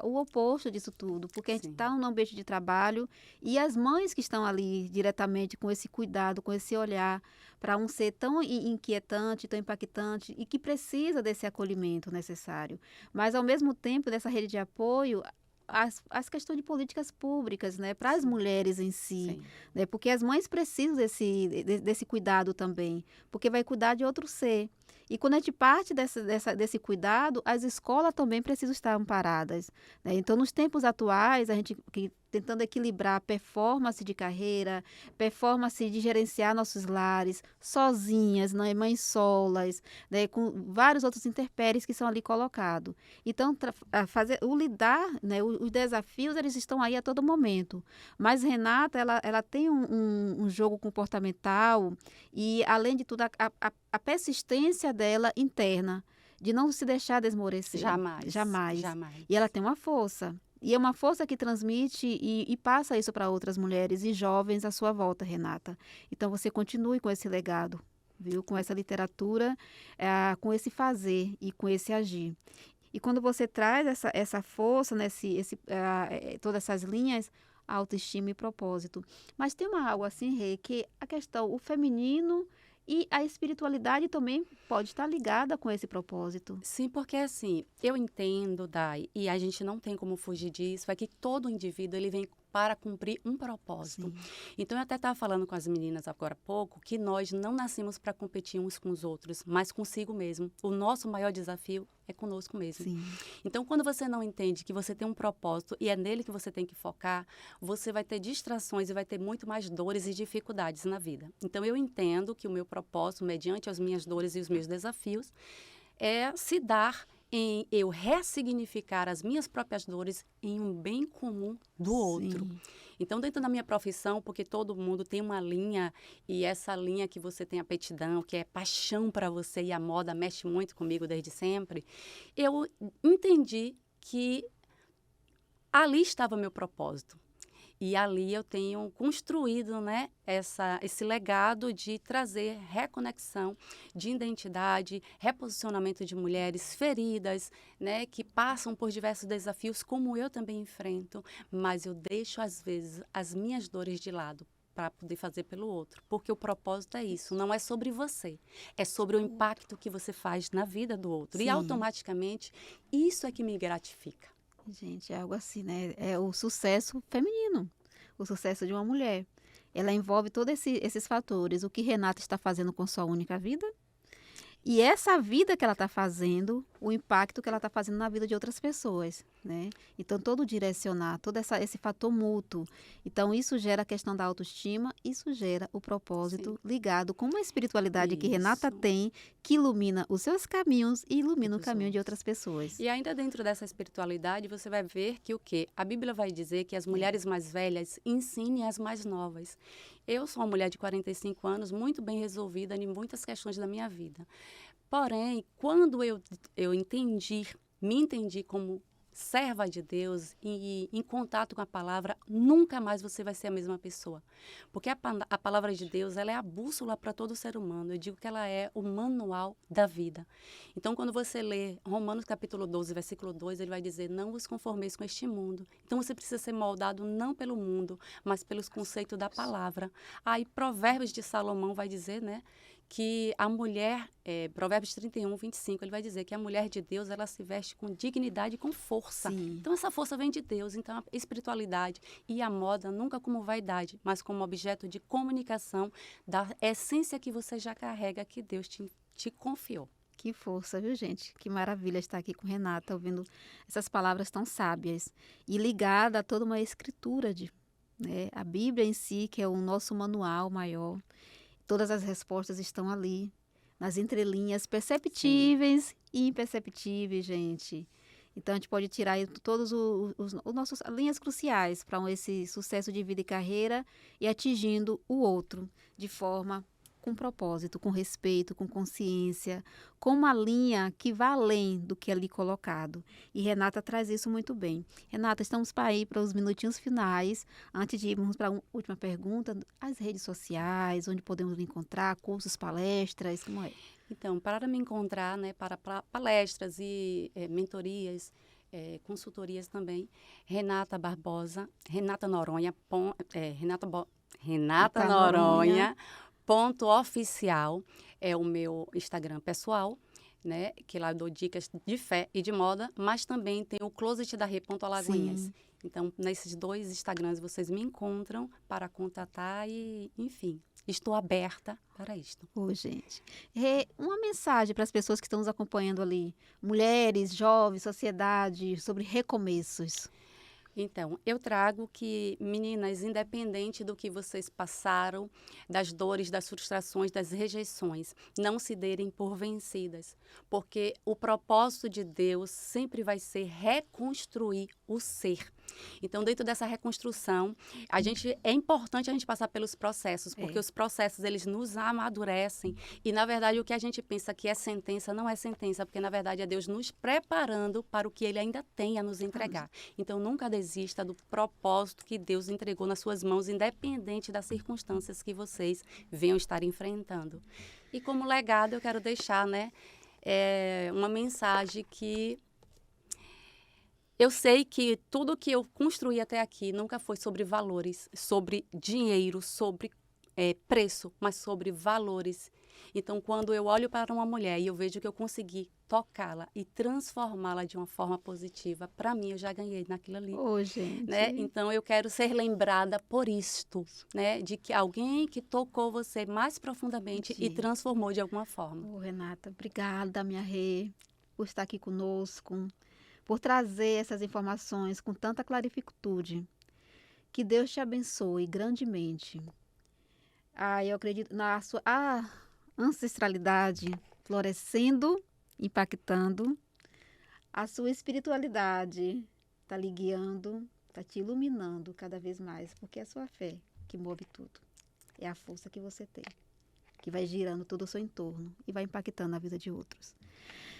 o oposto disso tudo. Porque a gente Sim. está num ambiente de trabalho e as mães que estão ali diretamente com esse cuidado, com esse olhar para um ser tão inquietante, tão impactante e que precisa desse acolhimento necessário. Mas, ao mesmo tempo, dessa rede de apoio, as questões de políticas públicas, né, para as mulheres em si, Sim. né, porque as mães precisam desse cuidado também, porque vai cuidar de outro ser. E quando a gente parte desse cuidado, as escolas também precisam estar amparadas, né? Então, nos tempos atuais, a gente tentando equilibrar performance de carreira, performance de gerenciar nossos lares, sozinhas, né, mães solas, né, com vários outros intempéries que são ali colocados. Então, lidar, né, os desafios, eles estão aí a todo momento. Mas Renata, ela tem um jogo comportamental e, além de tudo, a persistência dela interna, de não se deixar desmorecer. Jamais. Jamais. Jamais. E ela tem uma força. E é uma força que transmite e passa isso para outras mulheres e jovens à sua volta, Renata. Então, você continue com esse legado, viu? Com essa literatura, com esse fazer e com esse agir. E quando você traz essa força, né, todas essas linhas, autoestima e propósito. Mas tem algo assim, Rê, que a questão, o feminino e a espiritualidade também pode estar ligada com esse propósito. Sim, porque assim, eu entendo, Dai, e a gente não tem como fugir disso, é que todo indivíduo ele vem para cumprir um propósito. Sim. Então, eu até estava falando com as meninas agora há pouco que nós não nascemos para competir uns com os outros, mas consigo mesmo. O nosso maior desafio é conosco mesmo. Sim. Então, quando você não entende que você tem um propósito e é nele que você tem que focar, você vai ter distrações e vai ter muito mais dores e dificuldades na vida. Então, eu entendo que o meu propósito, mediante as minhas dores e os meus desafios, é se dar em eu ressignificar as minhas próprias dores em um bem comum do outro. Sim. Então, dentro da minha profissão, porque todo mundo tem uma linha, e essa linha que você tem aptidão, que é paixão para você, e a moda mexe muito comigo desde sempre, eu entendi que ali estava meu propósito. E ali eu tenho construído, né, esse legado de trazer reconexão de identidade, reposicionamento de mulheres feridas, né, que passam por diversos desafios, como eu também enfrento, mas eu deixo, às vezes, as minhas dores de lado para poder fazer pelo outro. Porque o propósito é isso, não é sobre você, é sobre o impacto que você faz na vida do outro. Sim. E automaticamente, isso é que me gratifica. Gente, é algo assim, né? É o sucesso feminino, o sucesso de uma mulher. Ela envolve todos esses fatores. O que Renata está fazendo com sua única vida e essa vida que ela está fazendo, o impacto que ela está fazendo na vida de outras pessoas, né? Então, todo direcionar, todo esse fator mútuo. Então, isso gera a questão da autoestima, isso gera o propósito ligado com uma espiritualidade que Renata Isso. tem, que ilumina os seus caminhos e ilumina o Dos caminho de outros. outras pessoas. E ainda dentro dessa espiritualidade, você vai ver que o quê? A Bíblia vai dizer que as mulheres mais velhas ensinem as mais novas. Eu sou uma mulher de 45 anos, muito bem resolvida em muitas questões da minha vida. Porém, quando eu me entendi como serva de Deus e em contato com a palavra, nunca mais você vai ser a mesma pessoa. Porque a palavra de Deus, ela é a bússola para todo ser humano. Eu digo que ela é o manual da vida. Então, quando você lê Romanos capítulo 12, versículo 2, ele vai dizer, não vos conformeis com este mundo. Então, você precisa ser moldado não pelo mundo, mas pelos conceitos da palavra. Aí, Provérbios de Salomão vai dizer, né, que a mulher, Provérbios 31, 25, ele vai dizer que a mulher de Deus, ela se veste com dignidade e com força. Sim. Então, essa força vem de Deus. Então, a espiritualidade e a moda nunca como vaidade, mas como objeto de comunicação da essência que você já carrega, que Deus te confiou. Que força, viu, gente? Que maravilha estar aqui com Renata, ouvindo essas palavras tão sábias e ligada a toda uma escritura, né? A Bíblia em si, que é o nosso manual maior. Todas as respostas estão ali, nas entrelinhas perceptíveis e imperceptíveis, gente. Então, a gente pode tirar aí todos os nossos linhas cruciais para esse sucesso de vida e carreira e atingindo o outro de forma com propósito, com respeito, com consciência, com uma linha que vá além do que é ali colocado. E Renata traz isso muito bem. Renata, estamos para ir para os minutinhos finais. Antes de irmos para a última pergunta, as redes sociais, onde podemos lhe encontrar, cursos, palestras, como é? Então, para me encontrar, né, para palestras e mentorias, consultorias também, Renata Barbosa, Renata Noronha, Renata Noronha, .oficial é o meu Instagram pessoal, né? Que lá eu dou dicas de fé e de moda, mas também tem o Closet da Rê.Alagoinhas. Sim. Então, nesses 2 Instagrams vocês me encontram para contatar e, enfim, estou aberta para isto. Ô, gente. Uma mensagem para as pessoas que estão nos acompanhando ali, mulheres, jovens, sociedade, sobre recomeços. Então, eu trago que, meninas, independente do que vocês passaram, das dores, das frustrações, das rejeições, não se derem por vencidas, porque o propósito de Deus sempre vai ser reconstruir o ser. Então, dentro dessa reconstrução, é importante a gente passar pelos processos, porque os processos, eles nos amadurecem e, na verdade, o que a gente pensa que é sentença, não é sentença, porque, na verdade, é Deus nos preparando para o que Ele ainda tem a nos entregar. Então, nunca desista do propósito que Deus entregou nas suas mãos, independente das circunstâncias que vocês venham estar enfrentando. E, como legado, eu quero deixar, né, uma mensagem que eu sei que tudo que eu construí até aqui nunca foi sobre valores, sobre dinheiro, sobre preço, mas sobre valores. Então, quando eu olho para uma mulher e eu vejo que eu consegui tocá-la e transformá-la de uma forma positiva, para mim, eu já ganhei naquilo ali. Ô, gente. Né? Então, eu quero ser lembrada por isto, né? De que alguém que tocou você mais profundamente e transformou de alguma forma. Ô, Renata, obrigada, minha Rê, por estar aqui conosco, por trazer essas informações com tanta clarificitude. Que Deus te abençoe grandemente. Eu acredito na sua ancestralidade florescendo, impactando a sua espiritualidade está lhe guiando, está te iluminando cada vez mais, porque é a sua fé que move tudo. É a força que você tem, que vai girando todo o seu entorno e vai impactando a vida de outros.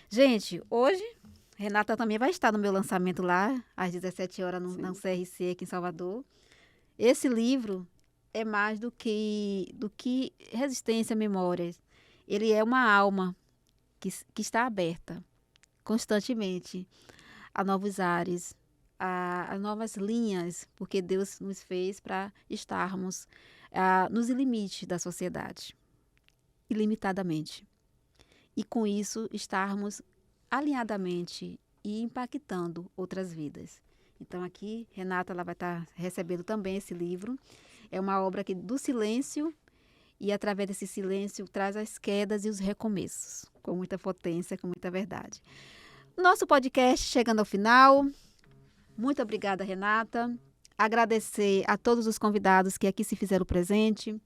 Gente, hoje, Renata também vai estar no meu lançamento lá, às 17 horas, no CRC aqui em Salvador. Esse livro é mais do que resistência a memórias. Ele é uma alma que está aberta constantemente a novos ares, a novas linhas, porque Deus nos fez para estarmos nos limites da sociedade, ilimitadamente. E com isso estarmos alinhadamente e impactando outras vidas. Então aqui, Renata, ela vai estar recebendo também esse livro. É uma obra que do silêncio, e através desse silêncio traz as quedas e os recomeços, com muita potência, com muita verdade. Nosso podcast chegando ao final. Muito obrigada, Renata. Agradecer a todos os convidados que aqui se fizeram presente.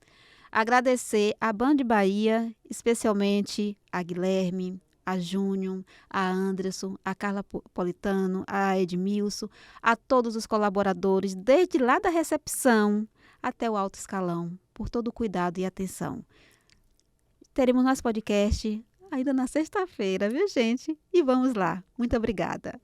Agradecer a Band Bahia, especialmente a Guilherme, a Júnior, a Anderson, a Carla Politano, a Edmilson, a todos os colaboradores, desde lá da recepção até o alto escalão, por todo o cuidado e atenção. Teremos nosso podcast ainda na sexta-feira, viu, gente? E vamos lá. Muito obrigada.